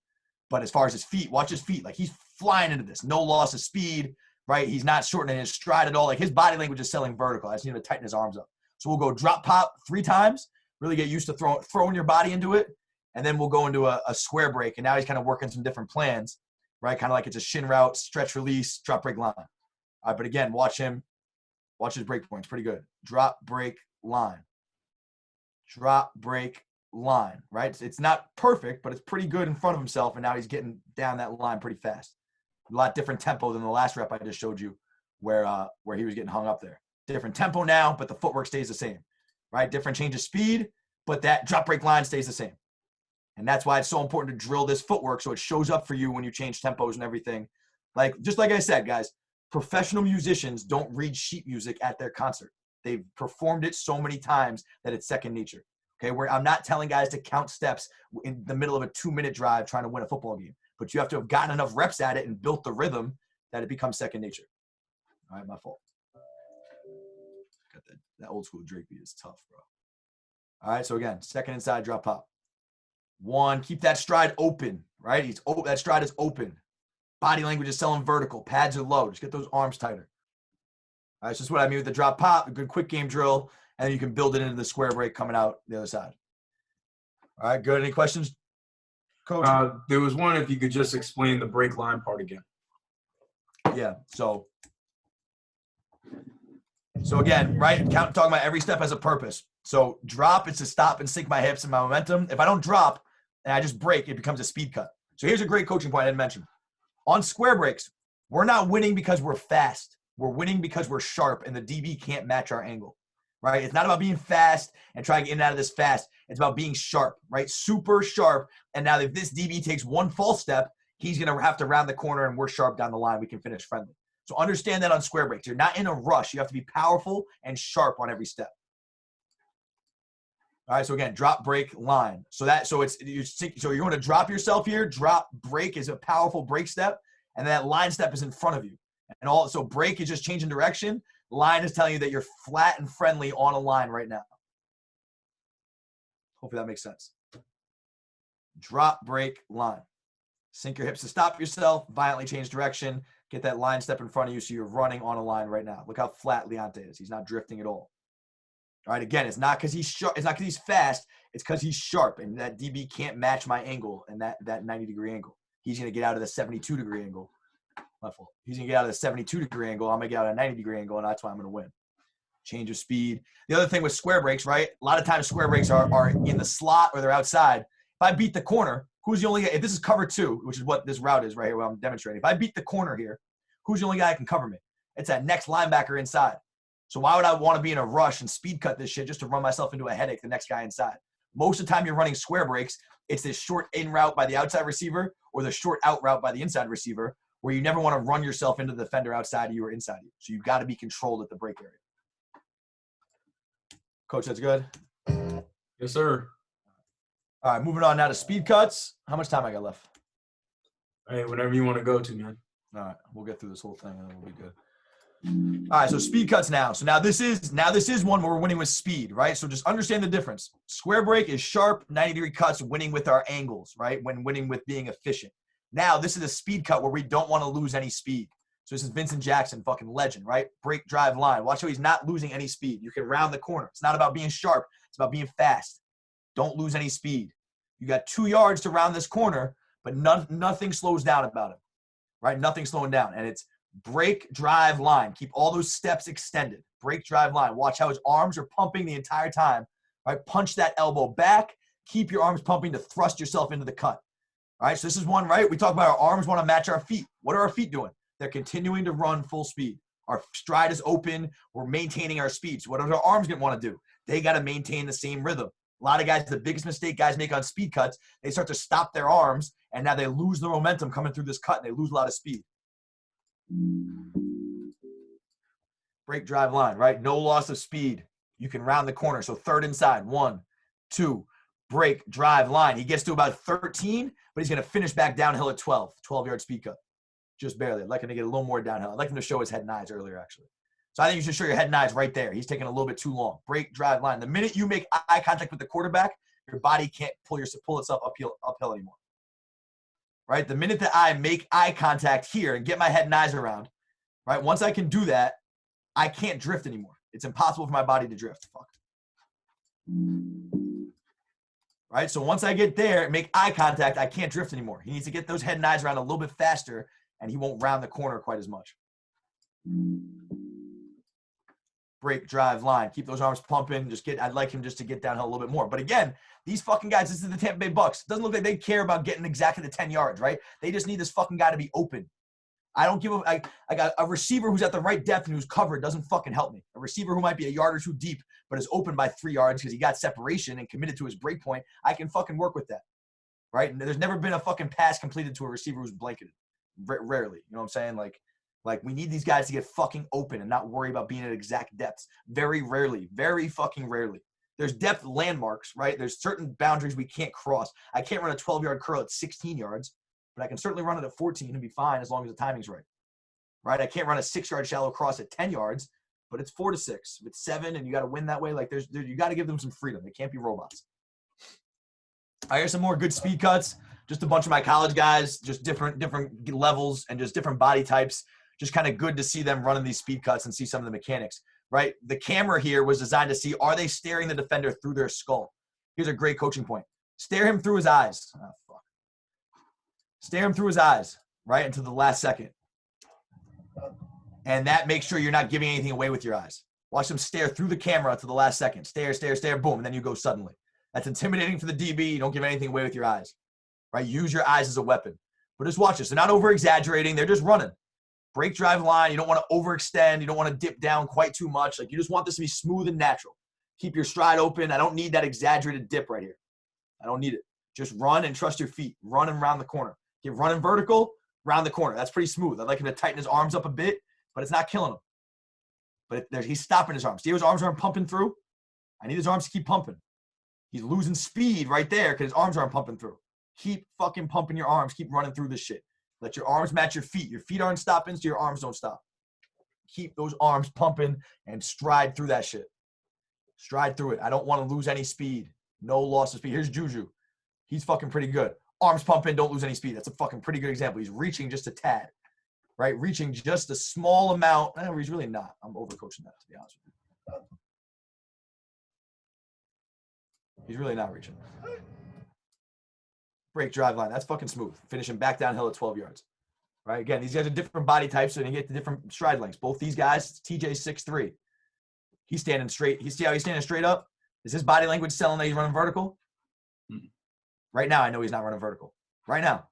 But as far as his feet, watch his feet. Like, he's flying into this. No loss of speed, right? He's not shortening his stride at all. Like, his body language is selling vertical. I just need to tighten his arms up. So we'll go drop pop 3 times, really get used to throwing your body into it. And then we'll go into a square break. And now he's kind of working some different plans, right? Kind of like it's a shin route, stretch, release, drop, break, line. All right, but again, watch his break points. Pretty good. Drop, break, line. Drop, break, line, right? It's not perfect, but it's pretty good in front of himself. And now he's getting down that line pretty fast. A lot different tempo than the last rep I just showed you where he was getting hung up there. Different tempo now, but the footwork stays the same, right? Different change of speed, but that drop, break, line stays the same. And that's why it's so important to drill this footwork so it shows up for you when you change tempos and everything. Like, just like I said, guys, professional musicians don't read sheet music at their concert. They've performed it so many times that it's second nature. Okay, where I'm not telling guys to count steps in the middle of a 2-minute drive trying to win a football game, but you have to have gotten enough reps at it and built the rhythm that it becomes second nature. All right, my fault. Got that old school Drake beat is tough, bro. All right, so again, second inside, drop pop. 1, keep that stride open, right? That stride is open. Body language is selling vertical. Pads are low. Just get those arms tighter. All right, so that's what I mean with the drop pop, a good quick game drill, and then you can build it into the square break coming out the other side. All right, good. Any questions, Coach? There was one, if you could just explain the break line part again. Yeah, so again, right, talking about every step has a purpose. So drop is to stop and sink my hips and my momentum. If I don't drop and I just break, it becomes a speed cut. So here's a great coaching point I didn't mention. On square breaks, we're not winning because we're fast. We're winning because we're sharp and the DB can't match our angle, right? It's not about being fast and trying to get in and out of this fast. It's about being sharp, right? Super sharp. And now if this DB takes one false step, he's going to have to round the corner and we're sharp down the line. We can finish friendly. So understand that on square breaks. You're not in a rush. You have to be powerful and sharp on every step. All right, so again, drop, break, line. So you're going to drop yourself here. Drop, break is a powerful break step, and that line step is in front of you. And so break is just changing direction. Line is telling you that you're flat and friendly on a line right now. Hopefully that makes sense. Drop, break, line. Sink your hips to stop yourself. Violently change direction. Get that line step in front of you so you're running on a line right now. Look how flat Leonte is. He's not drifting at all. All right, again, it's not because he's sharp. It's not because he's fast. It's because he's sharp, and that DB can't match my angle and that 90-degree angle. He's going to get out of the 72-degree angle. My fault. He's going to get out of the 72-degree angle. I'm going to get out of a 90-degree angle, and that's why I'm going to win. Change of speed. The other thing with square breaks, right? A lot of times square breaks are in the slot or they're outside. If I beat the corner, who's the only guy? If this is cover 2, which is what this route is right here, what I'm demonstrating. If I beat the corner here, who's the only guy that can cover me? It's that next linebacker inside. So why would I want to be in a rush and speed cut this shit just to run myself into a headache the next guy inside? Most of the time you're running square breaks, it's this short in route by the outside receiver or the short out route by the inside receiver where you never want to run yourself into the defender outside of you or inside of you. So you've got to be controlled at the break area. Coach, that's good? Yes, sir. All right, moving on now to speed cuts. How much time I got left? Hey, whatever you want to go to, man. All right, we'll get through this whole thing and then we'll be good. All right, so speed cuts now. So now this is one where we're winning with speed, right? So just understand the difference. Square break is sharp 90-degree cuts, winning with our angles, right? When winning with being efficient. Now this is a speed cut where we don't want to lose any speed. So this is Vincent Jackson, fucking legend, right? Break, drive, line. Watch how he's not losing any speed. You can round the corner. It's not about being sharp. It's about being fast. Don't lose any speed. You got 2 yards to round this corner, but nothing slows down about him, right? Nothing slowing down. And it's break, drive, line. Keep all those steps extended. Break, drive, line. Watch how his arms are pumping the entire time, right? Punch that elbow back. Keep your arms pumping to thrust yourself into the cut. All right, so this is one, right? We talk about our arms want to match our feet. What are our feet doing? They're continuing to run full speed. Our stride is open. We're maintaining our speed. So what do our arms going to want to do? They got to maintain the same rhythm. A lot of guys, the biggest mistake guys make on speed cuts, they start to stop their arms, and now they lose the momentum coming through this cut, and they lose a lot of speed. Break, drive, line, right? No loss of speed. You can round the corner. So third inside, 1, 2, break, drive, line. He gets to about 13, but he's going to finish back downhill at 12-yard speed cut. Just barely. I'd like him to get a little more downhill. I'd like him to show his head and eyes earlier, actually. So I think you should show your head and eyes right there. He's taking a little bit too long. Break, drive, line. The minute you make eye contact with the quarterback, your body can't pull itself uphill anymore. Right? The minute that I make eye contact here and get my head and eyes around, right? Once I can do that, I can't drift anymore. It's impossible for my body to drift. Fuck. Right? So once I get there and make eye contact, I can't drift anymore. He needs to get those head and eyes around a little bit faster, and he won't round the corner quite as much. Break, drive, line. Keep those arms pumping. I'd like him just to get downhill a little bit more. But again, these fucking guys, this is the Tampa Bay Bucks. It doesn't look like they care about getting exactly the 10 yards, right? They just need this fucking guy to be open. I don't give I got a receiver who's at the right depth and who's covered doesn't fucking help me. A receiver who might be a yard or two deep, but is open by 3 yards because he got separation and committed to his break point. I can fucking work with that, right? And there's never been a fucking pass completed to a receiver who's blanketed. Rarely. You know what I'm saying? Like we need these guys to get fucking open and not worry about being at exact depths. Very rarely. Very fucking rarely. There's depth landmarks, right? There's certain boundaries we can't cross. I can't run a 12-yard curl at 16 yards, but I can certainly run it at 14 and be fine as long as the timing's right. Right? I can't run a 6-yard shallow cross at 10 yards, but it's 4 to 6. If it's 7 and you got to win that way, like you got to give them some freedom. They can't be robots. I hear some more good speed cuts. Just a bunch of my college guys, just different levels and just different body types. Just kind of good to see them running these speed cuts and see some of the mechanics, right? The camera here was designed to see, are they staring the defender through their skull? Here's a great coaching point. Stare him through his eyes. Oh, fuck. Stare him through his eyes, right, until the last second. And that makes sure you're not giving anything away with your eyes. Watch them stare through the camera to the last second. Stare, stare, stare, boom, and then you go suddenly. That's intimidating for the DB. You don't give anything away with your eyes, right? Use your eyes as a weapon. But just watch this. They're not over-exaggerating. They're just running. Break, drive, line. You don't want to overextend. You don't want to dip down quite too much. Like, you just want this to be smooth and natural. Keep your stride open. I don't need that exaggerated dip right here. I don't need it. Just run and trust your feet. Run and round the corner. Get running vertical, round the corner. That's pretty smooth. I'd like him to tighten his arms up a bit, but it's not killing him. But he's stopping his arms. See how his arms aren't pumping through? I need his arms to keep pumping. He's losing speed right there because his arms aren't pumping through. Keep fucking pumping your arms. Keep running through this shit. Let your arms match your feet. Your feet aren't stopping, so your arms don't stop. Keep those arms pumping and stride through that shit. Stride through it. I don't want to lose any speed. No loss of speed. Here's Juju. He's fucking pretty good. Arms pumping, don't lose any speed. That's a fucking pretty good example. He's reaching just a tad, right? Reaching just a small amount. He's really not. I'm overcoaching that, to be honest with you. He's really not reaching. Break, drive line. That's fucking smooth. Finishing back downhill at 12 yards. Right? Again, these guys are different body types, so you get the different stride lengths. Both these guys, TJ's 6'3". He's standing straight. You see how he's standing straight up? Is his body language telling that he's running vertical? Right now, I know he's not running vertical. Right now.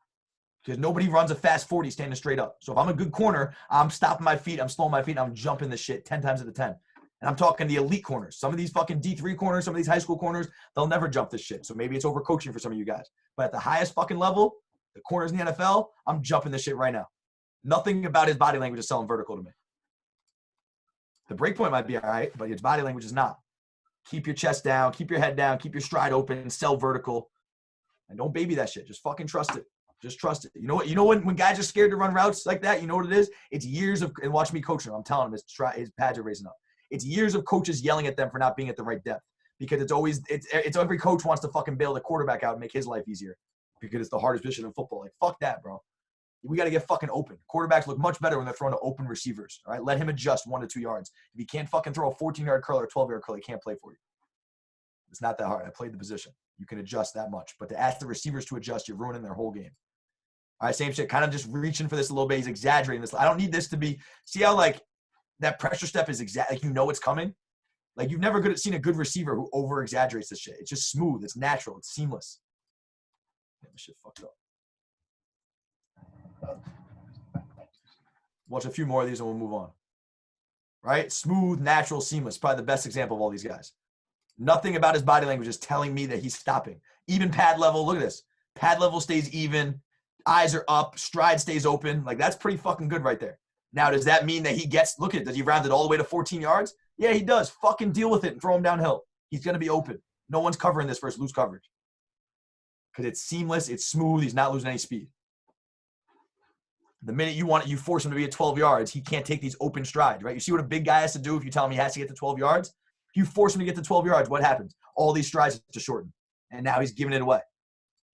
Because nobody runs a fast 40 standing straight up. So if I'm a good corner, I'm stopping my feet, I'm slowing my feet, and I'm jumping the shit 10 times out of 10. And I'm talking the elite corners. Some of these fucking D3 corners, some of these high school corners, they'll never jump this shit. So maybe it's overcoaching for some of you guys. But at the highest fucking level, the corners in the NFL, I'm jumping this shit right now. Nothing about his body language is selling vertical to me. The break point might be all right, but his body language is not. Keep your chest down, keep your head down, keep your stride open, sell vertical. And don't baby that shit. Just fucking trust it. Just trust it. You know what? You know when guys are scared to run routes like that, you know what it is? It's years of, and watch me coach him. I'm telling him his pads are raising up. It's years of coaches yelling at them for not being at the right depth. Because it's every coach wants to fucking bail the quarterback out and make his life easier. Because it's the hardest position in football. Like, fuck that, bro. We got to get fucking open. Quarterbacks look much better when they're throwing to open receivers. All right, let him adjust 1 to 2 yards. If he can't fucking throw a 14-yard curl or a 12-yard curl, he can't play for you. It's not that hard. I played the position. You can adjust that much. But to ask the receivers to adjust, you're ruining their whole game. All right, same shit. Kind of just reaching for this a little bit. He's exaggerating this. I don't need this to be – see how, like, that pressure step is exact – like, you know it's coming? Like, you've never seen a good receiver who over-exaggerates this shit. It's just smooth. It's natural. It's seamless. Damn, this shit fucked up. Watch a few more of these and we'll move on. Right? Smooth, natural, seamless. Probably the best example of all these guys. Nothing about his body language is telling me that he's stopping. Even pad level, look at this. Pad level stays even. Eyes are up. Stride stays open. Like, that's pretty fucking good right there. Now, does that mean that he gets, look at it, does he round it all the way to 14 yards? Yeah, he does. Fucking deal with it and throw him downhill. He's going to be open. No one's covering this versus loose coverage. Because it's seamless. It's smooth. He's not losing any speed. The minute you force him to be at 12 yards, he can't take these open strides, right? You see what a big guy has to do if you tell him he has to get to 12 yards? If you force him to get to 12 yards, what happens? All these strides to shorten. And now he's giving it away.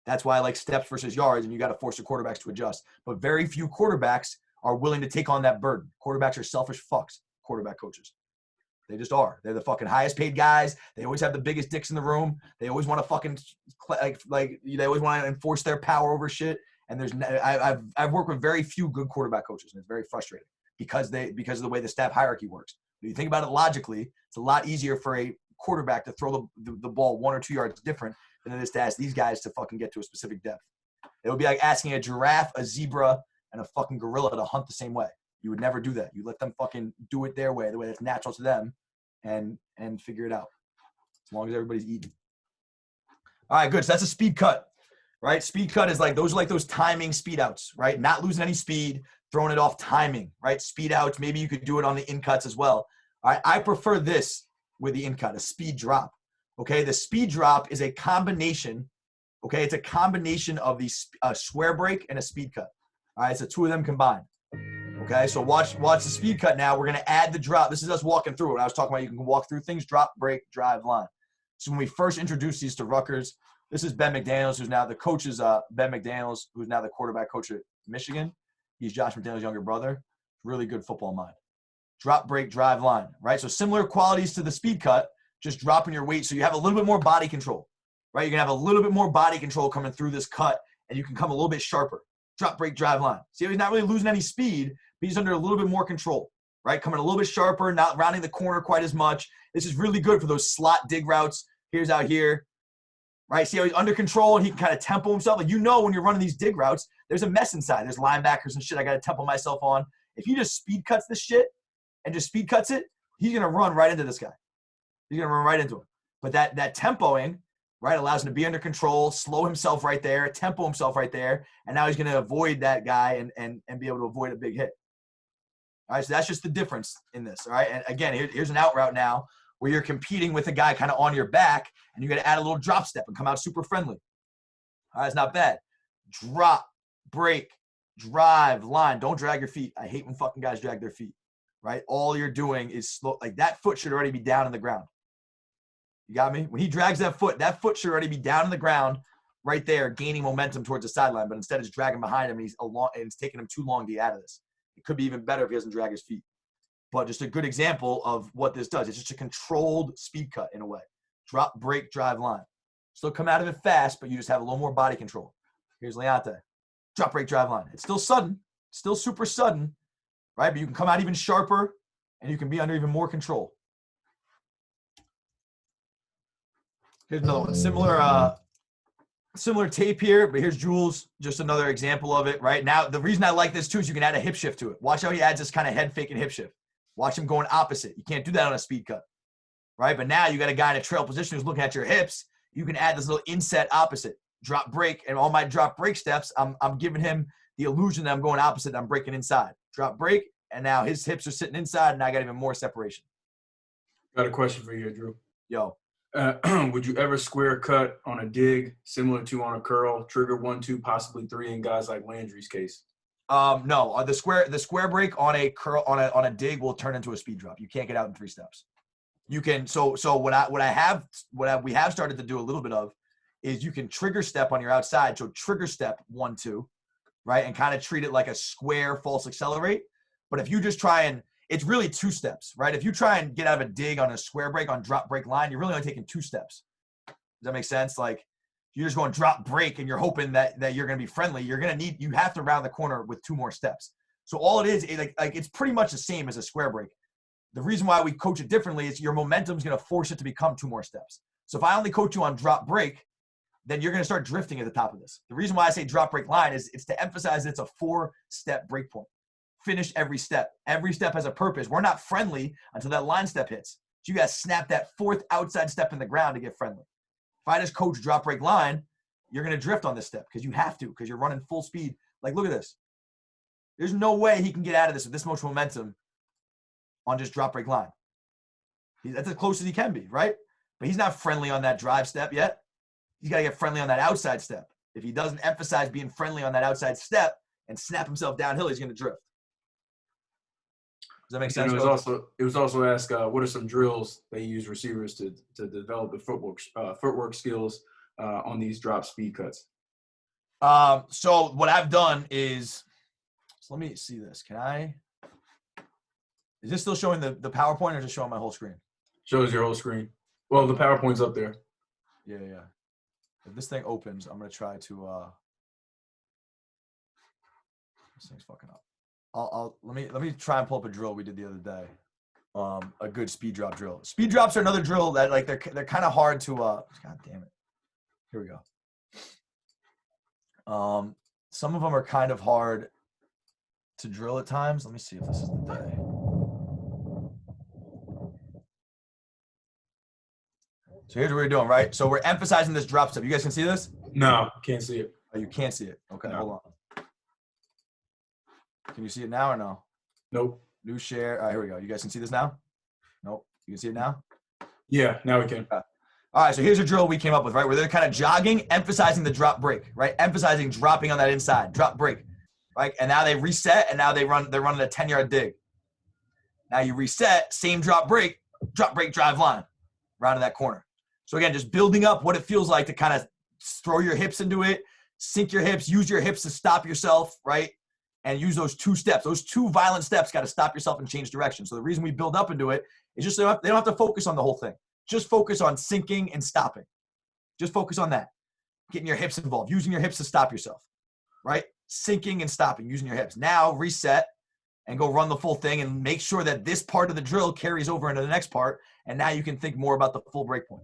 That's why I like steps versus yards, and you got to force your quarterbacks to adjust. But very few quarterbacks are willing to take on that burden. Quarterbacks are selfish fucks, quarterback coaches. They just are. They're the fucking highest paid guys. They always have the biggest dicks in the room. They always want to fucking, like they always want to enforce their power over shit. And I've worked with very few good quarterback coaches, and it's very frustrating because of the way the staff hierarchy works. When you think about it logically, it's a lot easier for a quarterback to throw the ball 1 or 2 yards different than it is to ask these guys to fucking get to a specific depth. It would be like asking a giraffe, a zebra, and a fucking gorilla to hunt the same way. You would never do that. You let them fucking do it their way, the way that's natural to them, and figure it out. As long as everybody's eating. All right, good. So that's a speed cut. Right? Speed cut is like those timing speed outs, right? Not losing any speed, throwing it off timing, right? Speed outs. Maybe you could do it on the in cuts as well. All right. I prefer this with the in cut, a speed drop. Okay. The speed drop is a combination. Okay. It's a combination of the square break and a speed cut. All right. So 2 of them combined. Okay. So watch the speed cut now. We're going to add the drop. This is us walking through it. I was talking about you can walk through things, drop, break, drive, line. So when we first introduced these to Rutgers, this is Ben McDaniels, who's now the coach is Ben McDaniels, who's now the quarterback coach at Michigan. He's Josh McDaniels' younger brother. Really good football mind. Drop, break, drive, line, right? So similar qualities to the speed cut, just dropping your weight so you have a little bit more body control, right? You're going to have a little bit more body control coming through this cut, and you can come a little bit sharper. Drop, break, drive, line. See, he's not really losing any speed, but he's under a little bit more control, right? Coming a little bit sharper, not rounding the corner quite as much. This is really good for those slot dig routes. Here's out here. Right? See how he's under control and he can kind of tempo himself. Like, you know, when you're running these dig routes, there's a mess inside. There's linebackers and shit I got to tempo myself on. If he just speed cuts this shit and just speed cuts it, he's going to run right into this guy. He's going to run right into him. But that tempoing, right, allows him to be under control, slow himself right there, tempo himself right there, and now he's going to avoid that guy and be able to avoid a big hit. All right, so that's just the difference in this. All right, and again, here's an out route now where you're competing with a guy kind of on your back, and you got to add a little drop step and come out super friendly. All right, it's not bad. Drop, break, drive, line. Don't drag your feet. I hate when fucking guys drag their feet, right? All you're doing is slow. Like that foot should already be down in the ground. You got me? When he drags that foot should already be down in the ground right there, gaining momentum towards the sideline, but instead it's dragging behind him, and it's taking him too long to get out of this. It could be even better if he doesn't drag his feet. But just a good example of what this does. It's just a controlled speed cut in a way. Drop, break, drive, line. Still come out of it fast, but you just have a little more body control. Here's Leonte. Drop, break, drive, line. It's still sudden, still super sudden, right? But you can come out even sharper, and you can be under even more control. Here's another one. Similar tape here, but here's Jules. Just another example of it, right? Now, the reason I like this, too, is you can add a hip shift to it. Watch how he adds this kind of head fake and hip shift. Watch him going opposite. You can't do that on a speed cut, right? But now you got a guy in a trail position who's looking at your hips. You can add this little inset opposite, drop break, and all my drop break steps, I'm giving him the illusion that I'm going opposite, that I'm breaking inside. Drop break, and now his hips are sitting inside, and I got even more separation. Got a question for you, Drew. Yo. Would you ever square cut on a dig similar to on a curl, trigger 1, 2, possibly 3 in guys like Landry's case? No, the square break on a curl on a dig will turn into a speed drop. You can't get out in 3 steps. You can so what we have started to do a little bit of is you can trigger step on your outside. So trigger step 1, 2, right, and kind of treat it like a square false accelerate. But if you just try and it's really 2 steps, right? If you try and get out of a dig on a square break on drop break line, you're really only taking 2 steps. Does that make sense? Like you're just going drop break and you're hoping that you're going to be friendly. You have to round the corner with 2 more steps. So all it is like it's pretty much the same as a square break. The reason why we coach it differently is your momentum is going to force it to become 2 more steps. So if I only coach you on drop break, then you're going to start drifting at the top of this. The reason why I say drop break line is it's to emphasize that it's a 4-step break point. Finish every step. Every step has a purpose. We're not friendly until that line step hits. So you got to snap that 4th outside step in the ground to get friendly. If I just coach drop break line, you're going to drift on this step because you have to, because you're running full speed. Like, look at this. There's no way he can get out of this with this much momentum on just drop break line. That's as close as he can be, right? But he's not friendly on that drive step yet. He's got to get friendly on that outside step. If he doesn't emphasize being friendly on that outside step and snap himself downhill, he's going to drift. Does that make sense? It was also asked, what are some drills they use receivers to develop the footwork skills on these drop speed cuts? So what I've done is, so let me see this. Is this still showing the PowerPoint or just showing my whole screen? Shows your whole screen. Well, the PowerPoint's up there. Yeah. If this thing opens, I'm gonna try to. This thing's fucking up. Let me try and pull up a drill we did the other day. A good speed drop drill. Speed drops are another drill that like they're kind of hard to. God damn it. Here we go. Some of them are kind of hard to drill at times. Let me see if this is the day. So here's what we're doing, right? So we're emphasizing this drop step. You guys can see this? No, can't see it. Oh, you can't see it. Okay, no. Hold on. Can you see it now or no? Nope. New share. All right, here we go. You guys can see this now? Nope. You can see it now? Yeah, now we can. Okay. All right, so here's a drill we came up with, right? Where they're kind of jogging, emphasizing the drop break, right? Emphasizing dropping on that inside, drop break, right? And now they reset, and now they're running a 10-yard dig. Now you reset, same drop break, drive line, round to that corner. So again, just building up what it feels like to kind of throw your hips into it, sink your hips, use your hips to stop yourself, right? And use those 2 steps. Those 2 violent steps got to stop yourself and change direction. So the reason we build up into it is just they don't have to focus on the whole thing. Just focus on sinking and stopping. Just focus on that. Getting your hips involved, using your hips to stop yourself, right? Sinking and stopping, using your hips. Now reset and go run the full thing and make sure that this part of the drill carries over into the next part. And now you can think more about the full break point.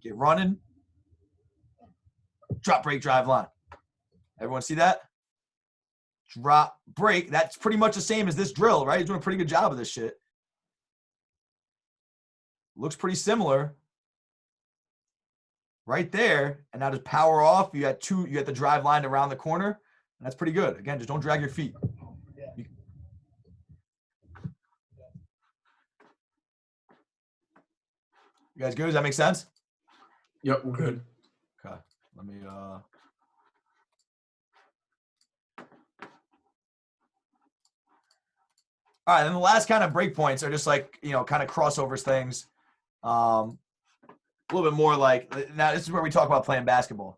Get running. Drop, break, drive, line. Everyone see that? Drop, break. That's pretty much the same as this drill, right? He's doing a pretty good job of this shit. Looks pretty similar. Right there. And now just power off. You got the drive line around the corner. And that's pretty good. Again, just don't drag your feet. You guys good? Does that make sense? Yep, we're good. Okay. Let me All right, and the last kind of breakpoints are just like, you know, kind of crossovers things. A little bit more like, now this is where we talk about playing basketball.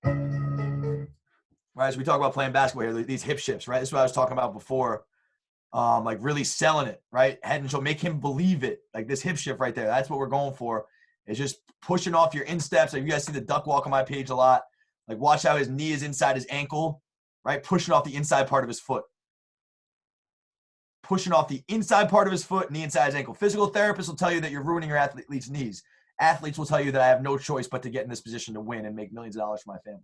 Right, so we talk about playing basketball here, these hip shifts, right? This is what I was talking about before. Like really selling it, right? Head and shoulder, make him believe it. Like this hip shift right there, that's what we're going for. Is just pushing off your insteps. Like you guys see the duck walk on my page a lot. Like watch how his knee is inside his ankle, right? Pushing off the inside part of his foot. Pushing off the inside part of his foot, knee inside his ankle. Physical therapists will tell you that you're ruining your athlete's knees. Athletes will tell you that I have no choice but to get in this position to win and make millions of dollars for my family.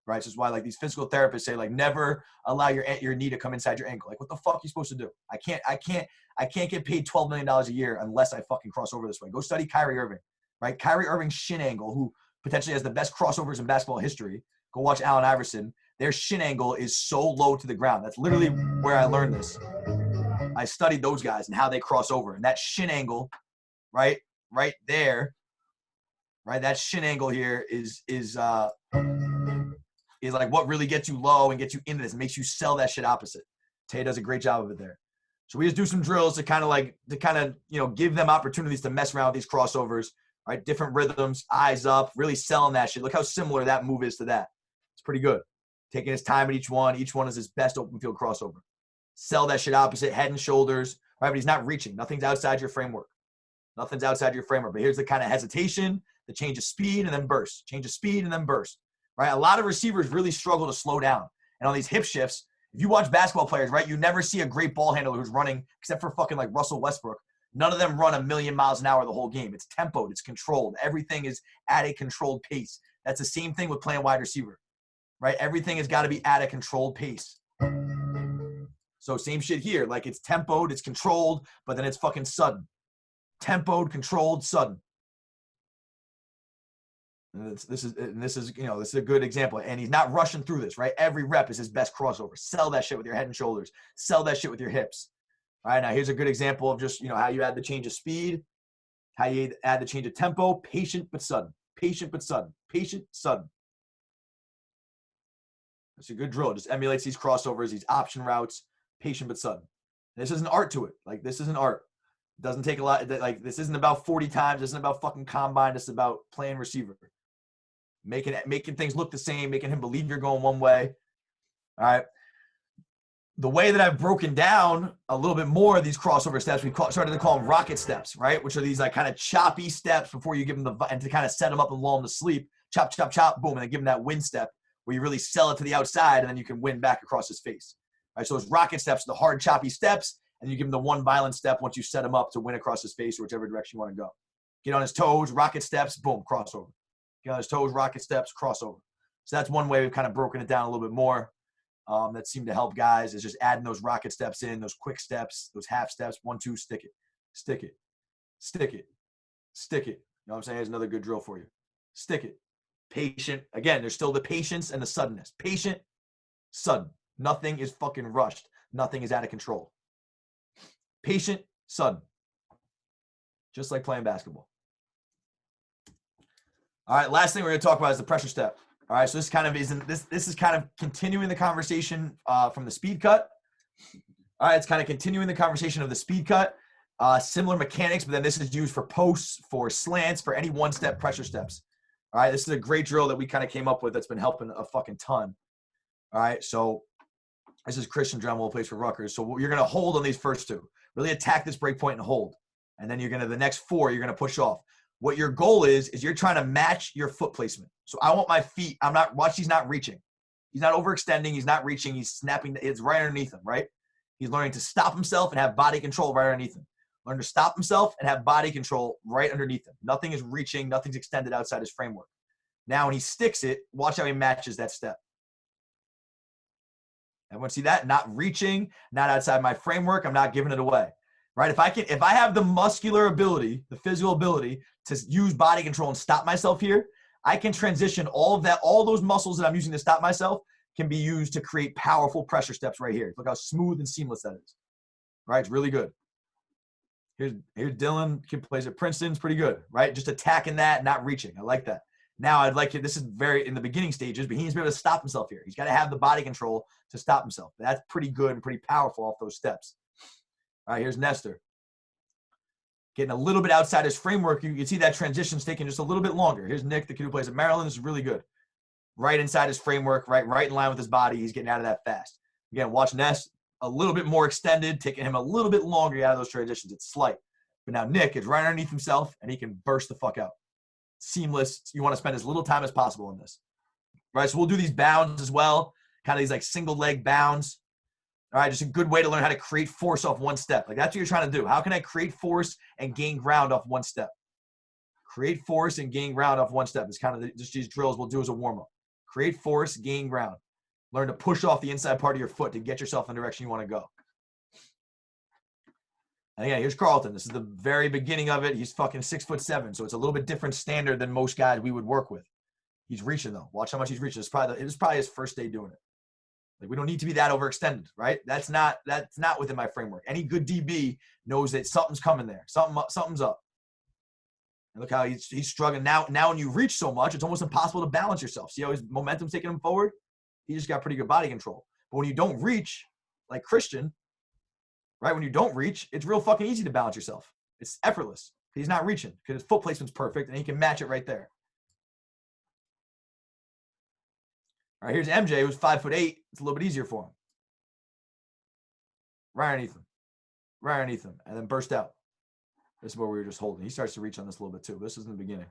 Right? So it's why like these physical therapists say like never allow your knee to come inside your ankle. Like what the fuck are you supposed to do? I can't get paid $12 million a year unless I fucking cross over this way. Go study Kyrie Irving. Right? Kyrie Irving's shin angle, who potentially has the best crossovers in basketball history. Go watch Allen Iverson. Their shin angle is so low to the ground. That's literally where I learned this. I studied those guys and how they cross over. And that shin angle, right there, right? That shin angle here is like what really gets you low and gets you into this and makes you sell that shit opposite. Tay does a great job of it there. So we just do some drills to kind of, you know, give them opportunities to mess around with these crossovers, right? Different rhythms, eyes up, really selling that shit. Look how similar that move is to that. It's pretty good. Taking his time at each one. Each one is his best open field crossover. Sell that shit opposite, head and shoulders, right? But he's not reaching. Nothing's outside your framework. Nothing's outside your framework. But here's the kind of hesitation, the change of speed, and then burst. Change of speed and then burst, right? A lot of receivers really struggle to slow down. And on these hip shifts, if you watch basketball players, right, you never see a great ball handler who's running, except for fucking like Russell Westbrook. None of them run 1,000,000 miles an hour the whole game. It's tempoed. It's controlled. Everything is at a controlled pace. That's the same thing with playing wide receiver, right? Everything has got to be at a controlled pace. So same shit here. Like it's tempoed, it's controlled, but then it's fucking sudden. Tempoed, controlled, sudden. And this is you know, this is a good example. And he's not rushing through this, right? Every rep is his best crossover. Sell that shit with your head and shoulders. Sell that shit with your hips. All right, now here's a good example of just, you know, how you add the change of speed, how you add the change of tempo, patient but sudden. Patient but sudden. Patient, sudden. It's a good drill. It just emulates these crossovers, these option routes. Patient but sudden. This is an art to it. Like this is an art. It doesn't take a lot. Like this isn't about 40 times. This isn't about fucking combine. This is about playing receiver. Making things look the same, making him believe you're going one way. All right. The way that I've broken down a little bit more of these crossover steps, started to call them rocket steps, right? Which are these like kind of choppy steps before you give them and to kind of set them up and lull them to sleep. Chop, chop, chop, boom, and then give them that win step where you really sell it to the outside and then you can win back across his face. All right, so those rocket steps, the hard, choppy steps, and you give him the one violent step once you set him up to win across his face or whichever direction you want to go. Get on his toes, rocket steps, boom, crossover. Get on his toes, rocket steps, crossover. So that's one way we've kind of broken it down a little bit more. That seemed to help guys is just adding those rocket steps in, those quick steps, those half steps, 1, 2, stick it, stick it, stick it, stick it. You know what I'm saying? Here's another good drill for you. Stick it. Patient. Again, there's still the patience and the suddenness. Patient, sudden. Nothing is fucking rushed. Nothing is out of control. Patient, sudden. Just like playing basketball. All right, last thing we're going to talk about is the pressure step. All right, so this kind of isn't this is kind of continuing the conversation from the speed cut. All right, it's kind of continuing the conversation of the speed cut. Similar mechanics, but then this is used for posts, for slants, for any one-step pressure steps. All right, this is a great drill that we kind of came up with that's been helping a fucking ton. All right, so this is Christian Dremel, plays for Rutgers. So you're going to hold on these first two. Really attack this break point and hold. And then you're going to, the next 4, you're going to push off. What your goal is you're trying to match your foot placement. So I want my feet, watch, he's not reaching. He's not overextending. He's not reaching. He's snapping. It's right underneath him, right? He's learning to stop himself and have body control right underneath him. Learn to stop himself and have body control right underneath him. Nothing is reaching. Nothing's extended outside his framework. Now when he sticks it, watch how he matches that step. Everyone see that? Not reaching, not outside my framework. I'm not giving it away, right? If I have the muscular ability, the physical ability to use body control and stop myself here, I can transition all of that, all those muscles that I'm using to stop myself can be used to create powerful pressure steps right here. Look how smooth and seamless that is, right? It's really good. Here's Dylan. Kid plays at Princeton's pretty good, right? Just attacking that, not reaching. I like that. Now I'd like it. This is very in the beginning stages, but he needs to be able to stop himself here. He's got to have the body control to stop himself. That's pretty good and pretty powerful off those steps. All right, here's Nestor. Getting a little bit outside his framework. You can see that transition's taking just a little bit longer. Here's Nick, the kid who plays at Maryland. This is really good. Right inside his framework, right in line with his body. He's getting out of that fast. Again, watch Ness a little bit more extended, taking him a little bit longer out of those transitions. It's slight. But now Nick is right underneath himself, and he can burst the fuck out. Seamless. You want to spend as little time as possible in this. Right, so we'll do these bounds as well, kind of these like single leg bounds. All right, just a good way to learn how to create force off one step. Like that's what you're trying to do. How can I create force and gain ground off one step? Create force and gain ground off one step. It's kind of just these drills we'll do as a warm-up. Create force, gain ground. Learn to push off the inside part of your foot to get yourself in the direction you want to go. And again, here's Carlton. This is the very beginning of it. He's fucking 6'7", so it's a little bit different standard than most guys we would work with. He's reaching though. Watch how much he's reaching. It was probably his first day doing it. Like we don't need to be that overextended, right? That's not within my framework. Any good DB knows that something's coming there. Something's up. And look how he's struggling. Now when you reach so much, it's almost impossible to balance yourself. See how his momentum's taking him forward? He just got pretty good body control. But when you don't reach, like Christian, right? When you don't reach, it's real fucking easy to balance yourself. It's effortless. He's not reaching because his foot placement's perfect and he can match it right there. All right, here's MJ, who's 5'8". It's a little bit easier for him. Right underneath him, and then burst out. This is where we were just holding. He starts to reach on this a little bit too. This is in the beginning.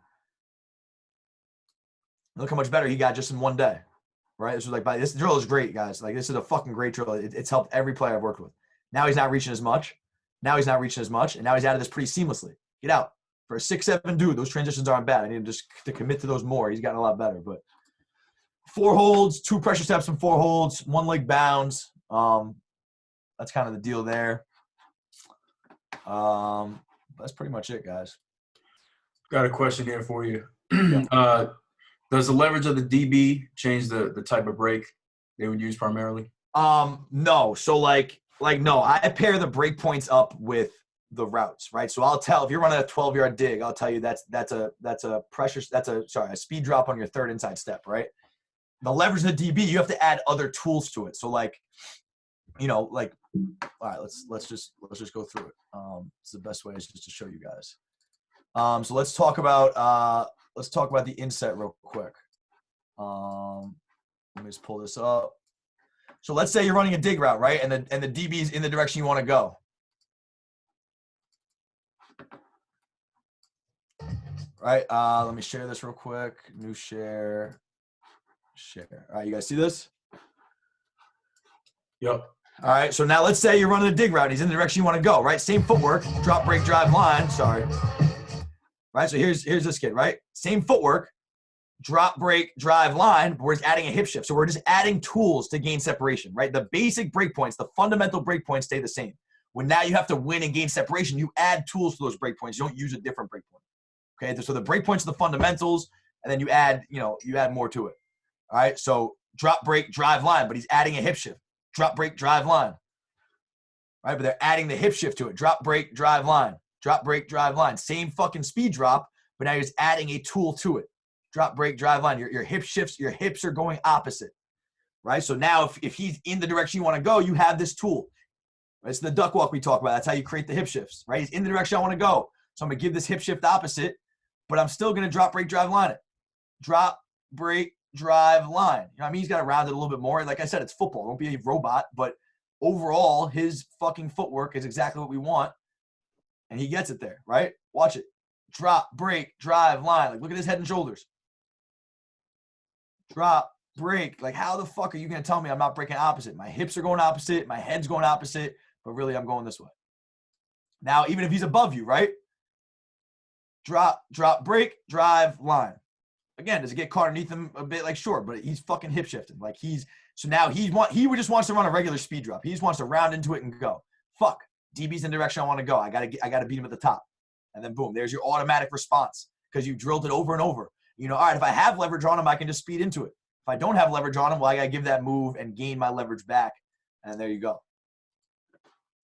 Look how much better he got just in one day, right? This drill is great, guys. Like this is a fucking great drill. It's helped every player I've worked with. Now he's not reaching as much. And now he's out of this pretty seamlessly. Get out. For a 6'7" dude, those transitions aren't bad. I need him just to commit to those more. He's gotten a lot better, but 4 holds, 2 pressure steps and 4 holds, 1 leg bounds. That's kind of the deal there. That's pretty much it, guys. Got a question here for you. Does the leverage of the DB change the type of break they would use primarily? No. So no, I pair the breakpoints up with the routes, right? So I'll tell if you're running a 12-yard dig, I'll tell you that's a speed drop on your third inside step, right? The leverage of the DB, you have to add other tools to it. So all right, let's just go through it. It's the best way is just to show you guys. So let's talk about the inset real quick. Let me just pull this up. So let's say you're running a dig route, right? And the DB is in the direction you want to go. Right. Let me share this real quick. New share. Share. All right, you guys see this? Yep. All right, so now let's say you're running a dig route. He's in the direction you want to go, right? Same footwork, drop, break, drive, line. Sorry. Right, so here's this kid, right? Same footwork, drop, break, drive, line, but we're just adding a hip shift. So we're just adding tools to gain separation, right? The basic breakpoints, the fundamental breakpoints stay the same. When now you have to win and gain separation, you add tools to those breakpoints. You don't use a different breakpoint. Okay, so the breakpoints are the fundamentals, and then you add more to it. All right, so drop, break, drive, line, but he's adding a hip shift. Drop, break, drive, line. Right, but they're adding the hip shift to it. Drop, break, drive, line. Drop, break, drive, line. Same fucking speed drop, but now you're just adding a tool to it. Drop, break, drive, line. Your hip shifts, your hips are going opposite. Right, so now if he's in the direction you want to go, you have this tool. It's the duck walk we talk about. That's how you create the hip shifts. Right, he's in the direction I want to go. So I'm going to give this hip shift opposite, but I'm still going to drop, break, drive, line it. Drop, break, drive, line. You know what I mean? He's got to round it a little bit more. Like I said, it's football. Don't be a robot. But overall, his fucking footwork is exactly what we want. And he gets it there, right? Watch it. Drop, break, drive, line. Like, look at his head and shoulders. Drop, break. Like, how the fuck are you going to tell me I'm not breaking opposite? My hips are going opposite. My head's going opposite. But really, I'm going this way. Now, even if he's above you, right? Drop, break, drive, line. Again, does it get caught underneath him a bit? Like, sure, but he's fucking hip shifting. Like so now he just wants to run a regular speed drop. He just wants to round into it and go. Fuck, DB's in the direction I want to go. I gotta beat him at the top, and then boom, there's your automatic response because you drilled it over and over. All right, if I have leverage on him, I can just speed into it. If I don't have leverage on him, well, I gotta give that move and gain my leverage back, and there you go.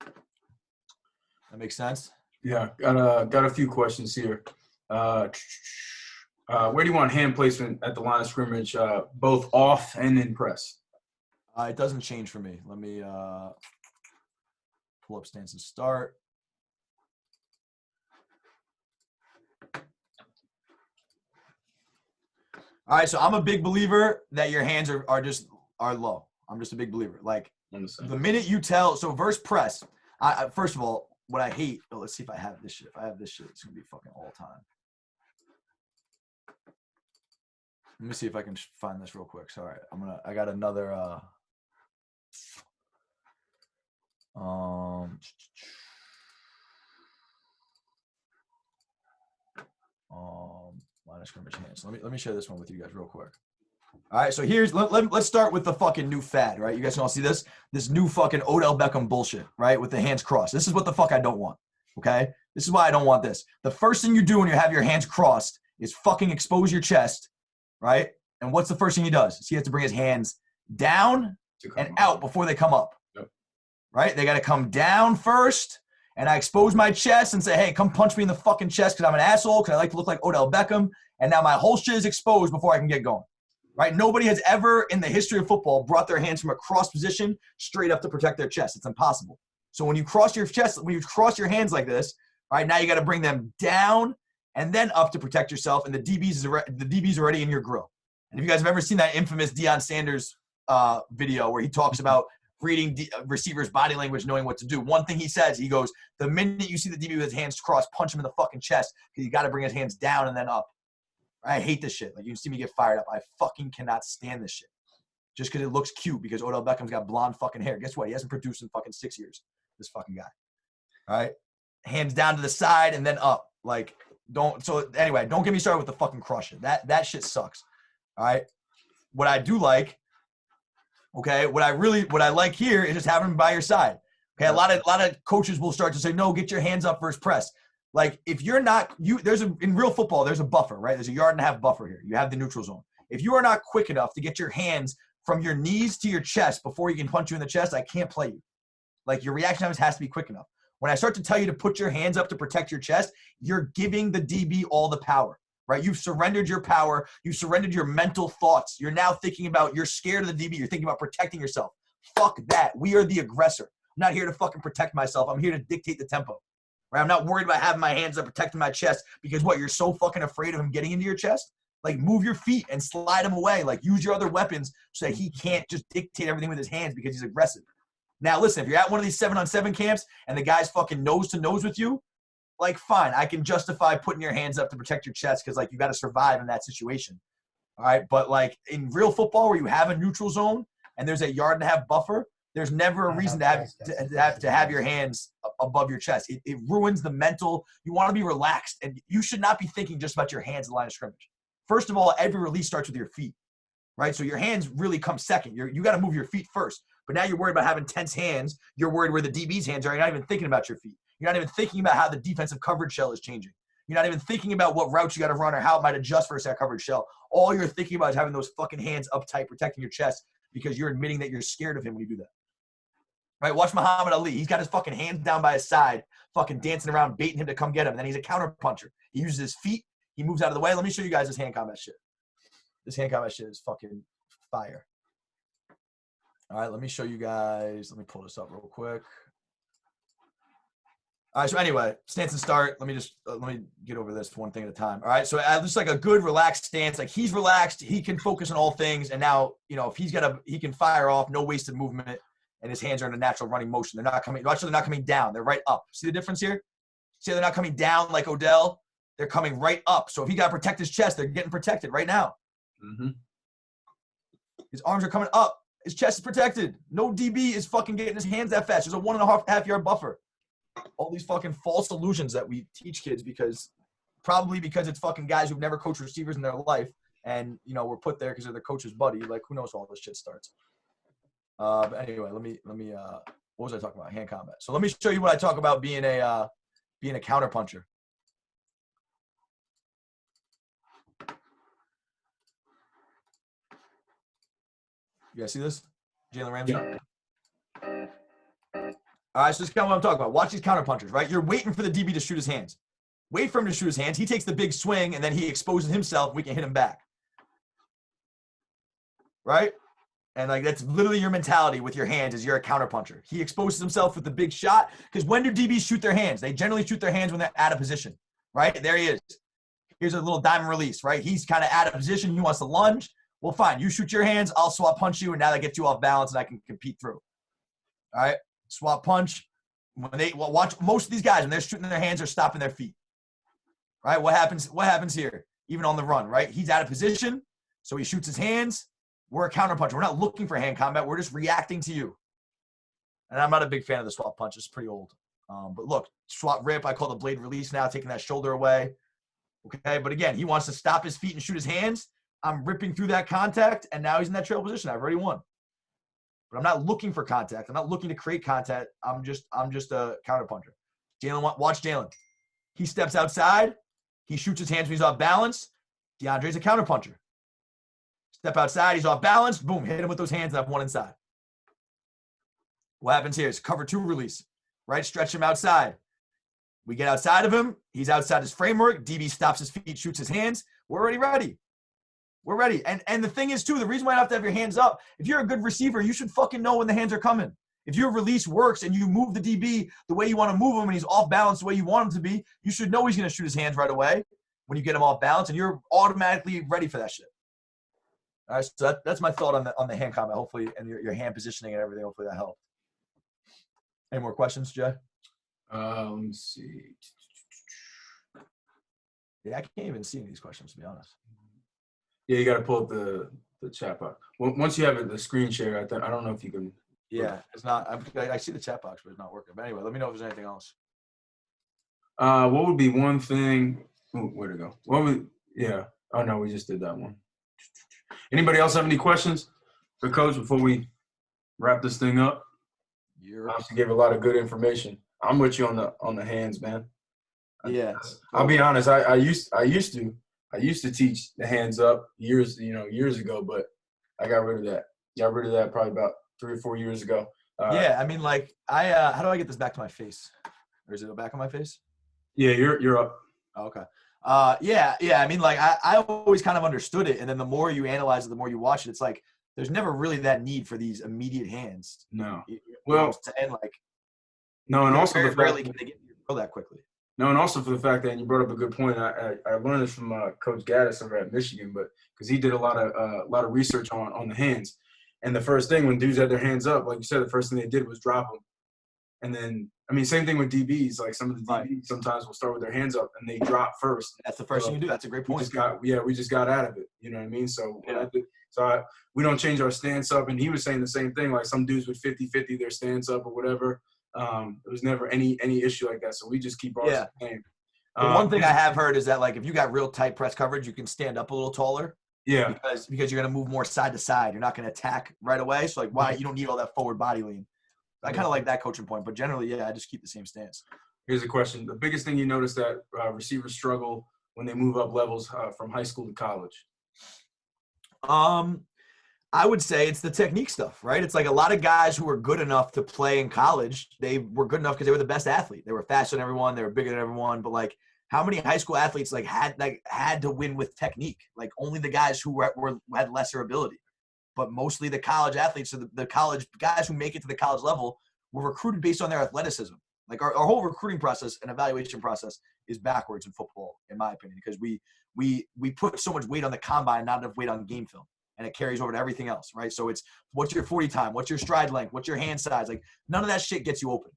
That makes sense. Yeah, got a few questions here. Where do you want hand placement at the line of scrimmage, both off and in press? It doesn't change for me. Let me pull up stance and start. All right, so I'm a big believer that your hands are low. I'm just a big believer. Like the minute you tell, so verse press. First of all, what I hate. Oh, let's see if I have this shit. If I have this shit, it's gonna be fucking all time. Let me see if I can find this real quick. Sorry, I got another. Line of scrimmage hands. Let me share this one with you guys real quick. All right, so let's start with the fucking new fad, right? You guys can all see this new fucking Odell Beckham bullshit, right? With the hands crossed. This is what the fuck I don't want. Okay, this is why I don't want this. The first thing you do when you have your hands crossed is fucking expose your chest, right? And what's the first thing he does? So he has to bring his hands down and out before they come up. Yep. Right? They got to come down first. And I expose my chest and say, hey, come punch me in the fucking chest because I'm an asshole, because I like to look like Odell Beckham. And now my whole shit is exposed before I can get going. Right? Nobody has ever in the history of football brought their hands from a cross position straight up to protect their chest. It's impossible. So when you cross your chest, when you cross your hands like this, all right, now you got to bring them down and then up to protect yourself. And the DB's already in your grill. And if you guys have ever seen that infamous Deion Sanders video where he talks about reading receivers' body language, knowing what to do. One thing he says, he goes, the minute you see the DB with his hands crossed, punch him in the fucking chest because you got to bring his hands down and then up. I hate this shit. Like, you can see me get fired up. I fucking cannot stand this shit. Just because it looks cute because Odell Beckham's got blonde fucking hair. Guess what? He hasn't produced in fucking 6 years, this fucking guy. All right? Hands down to the side and then up. Like, don't get me started with the fucking crush it. That shit sucks. All right? What I do like, okay, what I like here is just having him by your side. Okay, a lot of coaches will start to say, no, get your hands up versus press. Like, if you're not, in real football, there's a buffer, right? There's a 1.5 yard buffer here. You have the neutral zone. If you are not quick enough to get your hands from your knees to your chest before he can punch you in the chest, I can't play you. Like, your reaction times has to be quick enough. When I start to tell you to put your hands up to protect your chest, you're giving the DB all the power, right? You've surrendered your power. You've surrendered your mental thoughts. You're now thinking about, you're scared of the DB. You're thinking about protecting yourself. Fuck that. We are the aggressor. I'm not here to fucking protect myself. I'm here to dictate the tempo. Right? I'm not worried about having my hands up protecting my chest because what, you're so fucking afraid of him getting into your chest? Like, move your feet and slide him away. Like, use your other weapons so that he can't just dictate everything with his hands because he's aggressive. Now, listen, if you're at one of these 7-on-7 camps and the guy's fucking nose to nose with you, like, fine, I can justify putting your hands up to protect your chest because, like, you got to survive in that situation. All right? But, like, in real football where you have a neutral zone and there's a 1.5 yard buffer, there's never a reason to have your hands above your chest. It ruins the mental. You want to be relaxed, and you should not be thinking just about your hands in the line of scrimmage. First of all, every release starts with your feet, right? So your hands really come second. You got to move your feet first. But now you're worried about having tense hands. You're worried where the DB's hands are. You're not even thinking about your feet. You're not even thinking about how the defensive coverage shell is changing. You're not even thinking about what routes you got to run or how it might adjust versus that coverage shell. All you're thinking about is having those fucking hands up tight, protecting your chest because you're admitting that you're scared of him when you do that. Right? Watch Muhammad Ali. He's got his fucking hands down by his side, fucking dancing around, baiting him to come get him. And then he's a counter puncher. He uses his feet. He moves out of the way. Let me show you guys this hand combat shit. This hand combat shit is fucking fire. All right, let me show you guys. Let me pull this up real quick. All right, so anyway, stance and start. Let me get over this one thing at a time. All right, so just like a good relaxed stance. Like, he's relaxed. He can focus on all things. And now, if he can fire off, no wasted movement. And his hands are in a natural running motion. They're not coming. Actually, they're not coming down. They're right up. See the difference here? See, they're not coming down like Odell. They're coming right up. So if he got to protect his chest, they're getting protected right now. Mm-hmm. His arms are coming up. His chest is protected. No DB is fucking getting his hands that fast. There's a 1.5 yard buffer. All these fucking false illusions that we teach kids because it's fucking guys who've never coached receivers in their life. And, we're put there because they're the coach's buddy. Like, who knows how all this shit starts. But anyway, let me what was I talking about? Hand combat. So let me show you what I talk about being a counter puncher. You guys see this? Jalen Ramsey? Yeah. All right, so this is kind of what I'm talking about. Watch these counter punchers, right? You're waiting for the DB to shoot his hands. Wait for him to shoot his hands. He takes the big swing, and then he exposes himself. We can hit him back, right? And like that's literally your mentality with your hands is you're a counter puncher. He exposes himself with the big shot because when do DBs shoot their hands? They generally shoot their hands when they're out of position, right? There he is. Here's a little diamond release, right? He's kind of out of position. He wants to lunge. Well, fine. You shoot your hands. I'll swap punch you, and now that gets you off balance, and I can compete through. All right? Swap punch. Watch most of these guys when they're shooting their hands, they're stopping their feet. Right? What happens here? Even on the run, right? He's out of position, so he shoots his hands. We're a counter puncher. We're not looking for hand combat. We're just reacting to you. And I'm not a big fan of the swap punch. It's pretty old. But look, swap rip. I call the blade release now, taking that shoulder away. Okay, but again, he wants to stop his feet and shoot his hands. I'm ripping through that contact, and now he's in that trail position. I've already won. But I'm not looking for contact. I'm not looking to create contact. I'm just a counter puncher. Watch Jalen. He steps outside. He shoots his hands when he's off balance. DeAndre's a counter puncher. Step outside. He's off balance. Boom. Hit him with those hands, and I've one inside. What happens here is cover 2 release. Right? Stretch him outside. We get outside of him. He's outside his framework. DB stops his feet, shoots his hands. We're already ready. We're ready. And the thing is, too, the reason why you have to have your hands up, if you're a good receiver, you should fucking know when the hands are coming. If your release works and you move the DB the way you want to move him and he's off balance the way you want him to be, you should know he's going to shoot his hands right away when you get him off balance, and you're automatically ready for that shit. All right, so that's my thought on the hand combat, hopefully, and your hand positioning and everything. Hopefully that helped. Any more questions, Jay? Let me see. Yeah, I can't even see these questions, to be honest. Yeah, you got to pull up the chat box. Once you have it, the screen share, I don't know if you can. Yeah, it's not. I see the chat box, but it's not working. But anyway, let me know if there's anything else. What would be one thing? Ooh, where'd it go? Yeah. Oh, no, we just did that one. Anybody else have any questions for Coach before we wrap this thing up? Obviously gave a lot of good information. I'm with you on the hands, man. Yeah. I'll be honest. I used to teach the hands up years ago, but I got rid of that. Got rid of that probably about 3 or 4 years ago. Yeah, I mean, like, how do I get this back to my face? Or is it back on my face? Yeah, you're up. Oh, okay. Yeah. I mean, like, I always kind of understood it, and then the more you analyze it, the more you watch it, it's like there's never really that need for these immediate hands. No. And like, no, and also very rarely can they get you to that quickly. No, and also for the fact that, and you brought up a good point. I learned this from Coach Gaddis over at Michigan, but because he did a lot of research on the hands. And the first thing when dudes had their hands up, like you said, the first thing they did was drop them. And then, I mean, same thing with DBs. Like some of the DBs sometimes will start with their hands up and they drop first. That's the first thing you do. That's a great point. We just got out of it. You know what I mean? So we don't change our stance up. And he was saying the same thing. Like some dudes with 50-50 their stance up or whatever. There was never any issue like that. So we just keep ours the same. The one thing I have heard is that, like, if you got real tight press coverage, you can stand up a little taller. Yeah. Because you're going to move more side to side. You're not going to attack right away. So, like, why you don't need all that forward body lean. I kind of like that coaching point. But generally, yeah, I just keep the same stance. Here's a question. The biggest thing you notice that receivers struggle when they move up levels from high school to college? I would say it's the technique stuff, right? It's like a lot of guys who were good enough to play in college, they were good enough because they were the best athlete. They were faster than everyone. They were bigger than everyone. But, like, how many high school athletes had to win with technique? Like, only the guys who had lesser ability. But mostly the college athletes, so the college guys who make it to the college level were recruited based on their athleticism. Like, our whole recruiting process and evaluation process is backwards in football, in my opinion, because we put so much weight on the combine, not enough weight on game film. And it carries over to everything else, right? So it's what's your 40 time, what's your stride length, what's your hand size. Like, none of that shit gets you open.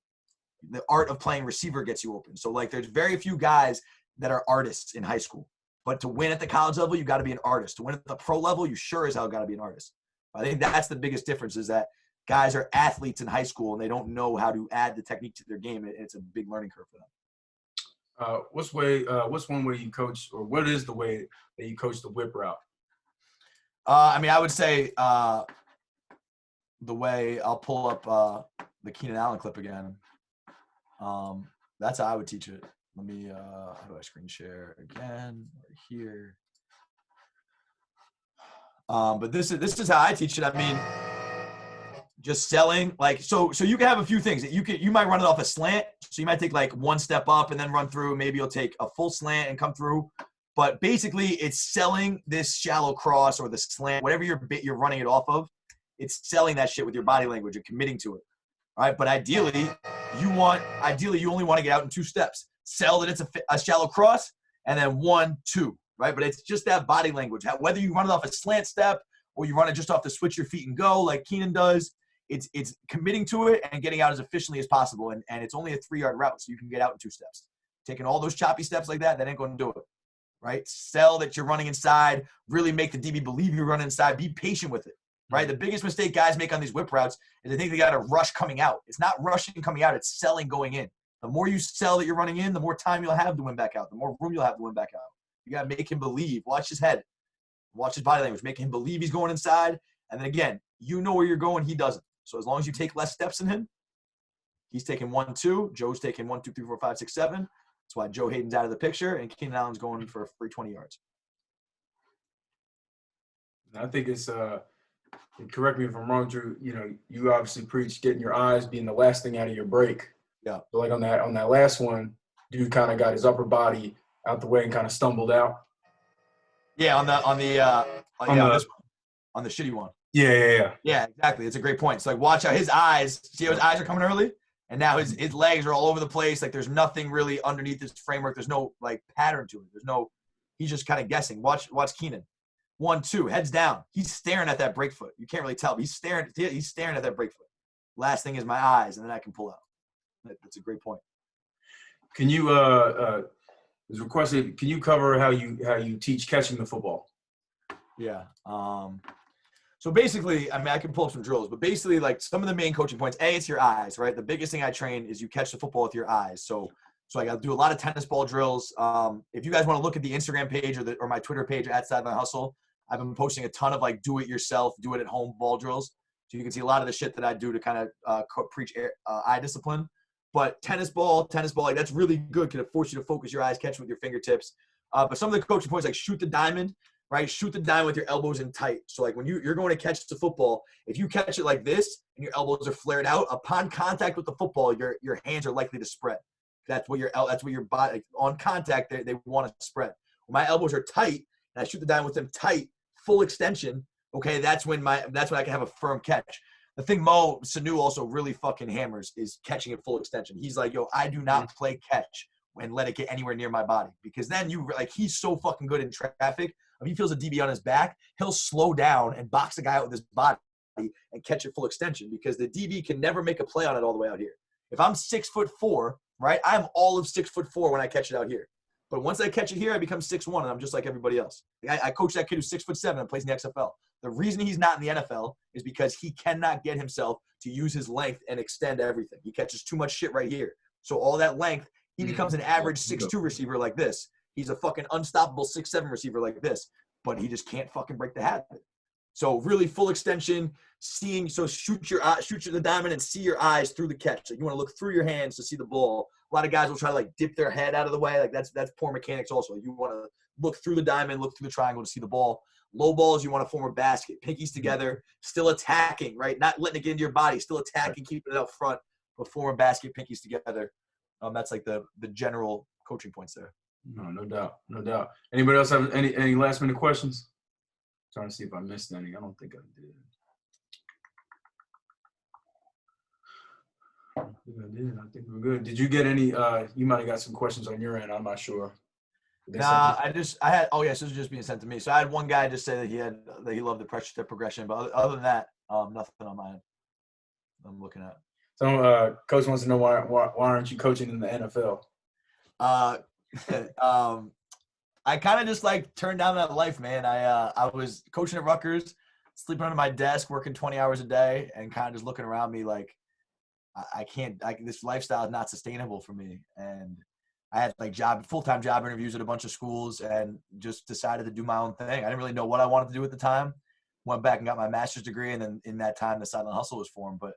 The art of playing receiver gets you open. So, like, there's very few guys that are artists in high school. But to win at the college level, you got to be an artist. To win at the pro level, you sure as hell got to be an artist. I think that's the biggest difference, is that guys are athletes in high school and they don't know how to add the technique to their game. And it's a big learning curve for them. What's one way you coach, or what is the way that you coach the whip route? I mean, I would say the way I'll pull up the Keenan Allen clip again. That's how I would teach it. Let me, how do I screen share again? Right here. But this is how I teach it. I mean, just selling. Like, so you can have a few things. You might run it off a slant. So you might take like one step up and then run through. Maybe you'll take a full slant and come through. But basically, it's selling this shallow cross or the slant, whatever you're running it off of. It's selling that shit with your body language. You're committing to it. All right. But ideally, you only want to get out in 2 steps. Sell that it's a shallow cross, and then 1, 2. Right. But it's just that body language. Whether you run it off a slant step or you run it just off the switch your feet and go like Keenan does, it's committing to it and getting out as efficiently as possible. And it's only a 3-yard route, so you can get out in 2 steps. Taking all those choppy steps like that ain't going to do it. Right? Sell that you're running inside. Really make the DB believe you're running inside. Be patient with it. Right? The biggest mistake guys make on these whip routes is they think they got to rush coming out. It's not rushing coming out. It's selling going in. The more you sell that you're running in, the more time you'll have to win back out. The more room you'll have to win back out. You got to make him believe. Watch his head. Watch his body language. Make him believe he's going inside. And then again, you know where you're going. He doesn't. So as long as you take less steps than him, he's taking 1, 2. Joe's taking 1, 2, 3, 4, 5, 6, 7. That's why Joe Hayden's out of the picture, and Keenan Allen's going for a free 20 yards. I think it's correct me if I'm wrong, Drew. You know, you obviously preach getting your eyes being the last thing out of your break. Yeah. So like on that last one, dude kind of got his upper body out the way and kind of stumbled out. Yeah, on the shitty one. Yeah. Yeah, exactly. It's a great point. So like watch out his eyes. See how his eyes are coming early? And now his legs are all over the place. Like there's nothing really underneath this framework. There's no like pattern to it. He's just kind of guessing. Watch Keenan. 1, 2, heads down. He's staring at that break foot. You can't really tell, but he's staring at that break foot. Last thing is my eyes, and then I can pull out. That's a great point. Can you was requested, can you cover how you teach catching the football? Yeah. So basically, I mean, I can pull up some drills, but basically, like some of the main coaching points, it's your eyes, right? The biggest thing I train is you catch the football with your eyes. So I got to do a lot of tennis ball drills. If you guys want to look at the Instagram page or my Twitter page at Sideline Hustle, I've been posting a ton of like do it yourself, do it at home ball drills. So you can see a lot of the shit that I do to kind of preach eye discipline. But tennis ball, like that's really good. Can force you to focus your eyes, catch with your fingertips. But some of the coaching points, like shoot the diamond, right? Shoot the diamond with your elbows in tight. So like when you're going to catch the football, if you catch it like this and your elbows are flared out, upon contact with the football, your hands are likely to spread. That's what your body, like, on contact, they want to spread. When my elbows are tight and I shoot the diamond with them tight, full extension, okay, that's when I can have a firm catch. The thing Mo Sanu also really fucking hammers is catching at full extension. He's like, yo, I do not play catch and let it get anywhere near my body, because then he's so fucking good in traffic. If he feels a DB on his back, he'll slow down and box the guy out with his body and catch it full extension, because the DB can never make a play on it all the way out here. If I'm 6'4", right, I'm all of 6'4" when I catch it out here. But once I catch it here, I become 6'1", and I'm just like everybody else. I coach that kid who's 6'7" and plays in the XFL. The reason he's not in the NFL is because he cannot get himself to use his length and extend everything. He catches too much shit right here. So all that length, he becomes an average 6'2" receiver like this. He's a fucking unstoppable 6'7" receiver like this, but he just can't fucking break the habit. So really full extension, shoot the diamond and see your eyes through the catch. So you want to look through your hands to see the ball. A lot of guys will try to like dip their head out of the way. Like that's poor mechanics also. You want to look through the diamond, look through the triangle to see the ball. Low balls, you want to form a basket. Pinkies together, still attacking, right? Not letting it get into your body, still attacking, keeping it up front, but form a basket, pinkies together. That's like the general coaching points there. No doubt. Anybody else have any last minute questions? Trying to see if I missed any. I don't think I did. I think we're good. Did you get any? You might have got some questions on your end. I'm not sure. Nah, this was just being sent to me. So I had one guy just say that he loved the pressure to progression, but other than that, nothing on my end. I'm looking at. So, coach wants to know why aren't you coaching in the NFL? I kind of just like turned down that life, man. I was coaching at Rutgers, sleeping under my desk, working 20 hours a day, and kind of just looking around me like this lifestyle is not sustainable for me. And I had like full-time job interviews at a bunch of schools and just decided to do my own thing. I didn't really know what I wanted to do at the time. Went back and got my master's degree, and then in that time, the Sideline Hustle was formed. But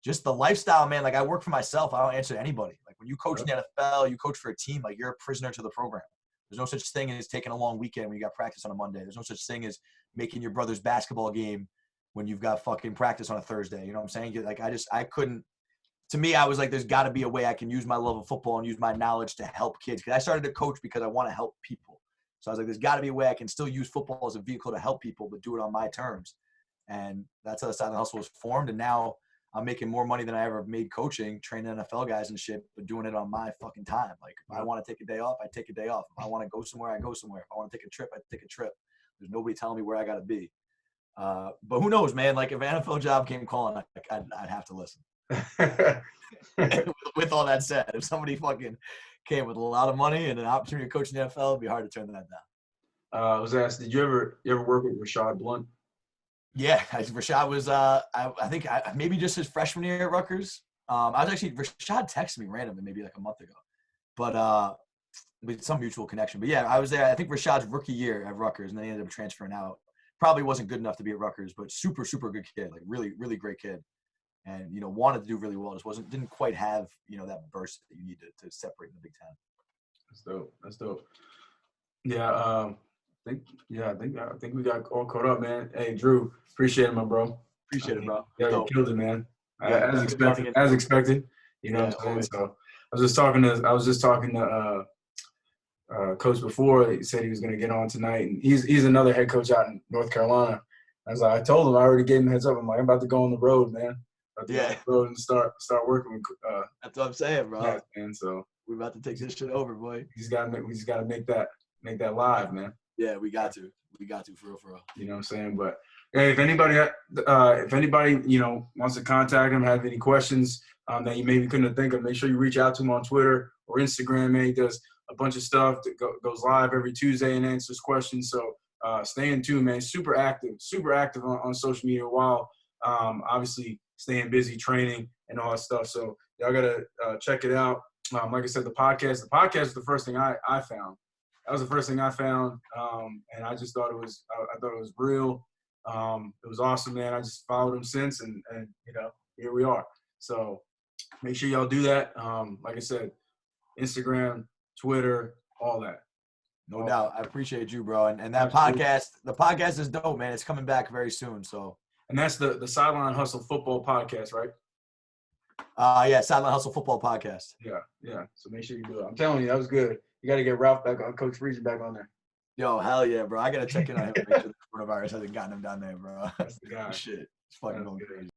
just the lifestyle, man, like I work for myself. I don't answer to anybody. Like when you coach in the NFL, you coach for a team, like you're a prisoner to the program. There's no such thing as taking a long weekend when you got practice on a Monday. There's no such thing as making your brother's basketball game when you've got fucking practice on a Thursday. You know what I'm saying? Like I couldn't. To me, I was like, there's got to be a way I can use my love of football and use my knowledge to help kids. Because I started to coach because I want to help people. So I was like, there's got to be a way I can still use football as a vehicle to help people, but do it on my terms. And that's how the Sideline Hustle was formed. And now I'm making more money than I ever made coaching, training NFL guys and shit, but doing it on my fucking time. Like, if I want to take a day off, I take a day off. If I want to go somewhere, I go somewhere. If I want to take a trip, I take a trip. There's nobody telling me where I got to be. But who knows, man? Like, if an NFL job came calling, I'd have to listen. With all that said, if somebody fucking came with a lot of money and an opportunity to coach in the NFL, it'd be hard to turn that down. I was asked, did you ever work with Rashad Blunt? Yeah, Rashad was I think maybe just his freshman year at Rutgers. Rashad texted me randomly maybe like a month ago, but with some mutual connection. But yeah, I was there. I think Rashad's rookie year at Rutgers, and then he ended up transferring out. Probably wasn't good enough to be at Rutgers, but super good kid, like really great kid, and wanted to do really well. Just didn't quite have that burst that you need to separate in the Big Ten. That's dope. Yeah. I think we got all caught up, man. Hey, Drew, appreciate it, my bro. Appreciate it, bro. Yeah, you killed it, man. Yeah, as expected. You know what I'm saying? So I was just talking to coach before. He said he was going to get on tonight, and he's another head coach out in North Carolina. I told him I already gave him a heads up. I'm like, I'm about to go on the road, man. Go on the road and start working with. That's what I'm saying, bro. Yeah, man. So we're about to take this shit over, boy. We just gotta make that live, man. Yeah, we got to for real. You know what I'm saying? But hey, if anybody wants to contact him, have any questions that you maybe couldn't think of, make sure you reach out to him on Twitter or Instagram. Man, he does a bunch of stuff that goes live every Tuesday and answers questions. So stay in tune, man. Super active on social media while obviously staying busy training and all that stuff. So y'all gotta check it out. Like I said, the podcast is the first thing I found. That was the first thing I found, and I just thought it was real. It was awesome, man. I just followed him since, and here we are. So make sure y'all do that. Like I said, Instagram, Twitter, all that. No doubt. I appreciate you, bro. And that podcast, the podcast is dope, man. It's coming back very soon. So. And that's the Sideline Hustle Football Podcast, right? Yeah, Sideline Hustle Football Podcast. Yeah. So make sure you do it. I'm telling you, that was good. You got to get Ralph back on, Coach Regis back on there. Yo, hell yeah, bro. I got to check in on him and make sure the coronavirus hasn't gotten him down there, bro. That's the guy. Shit. It's fucking going crazy.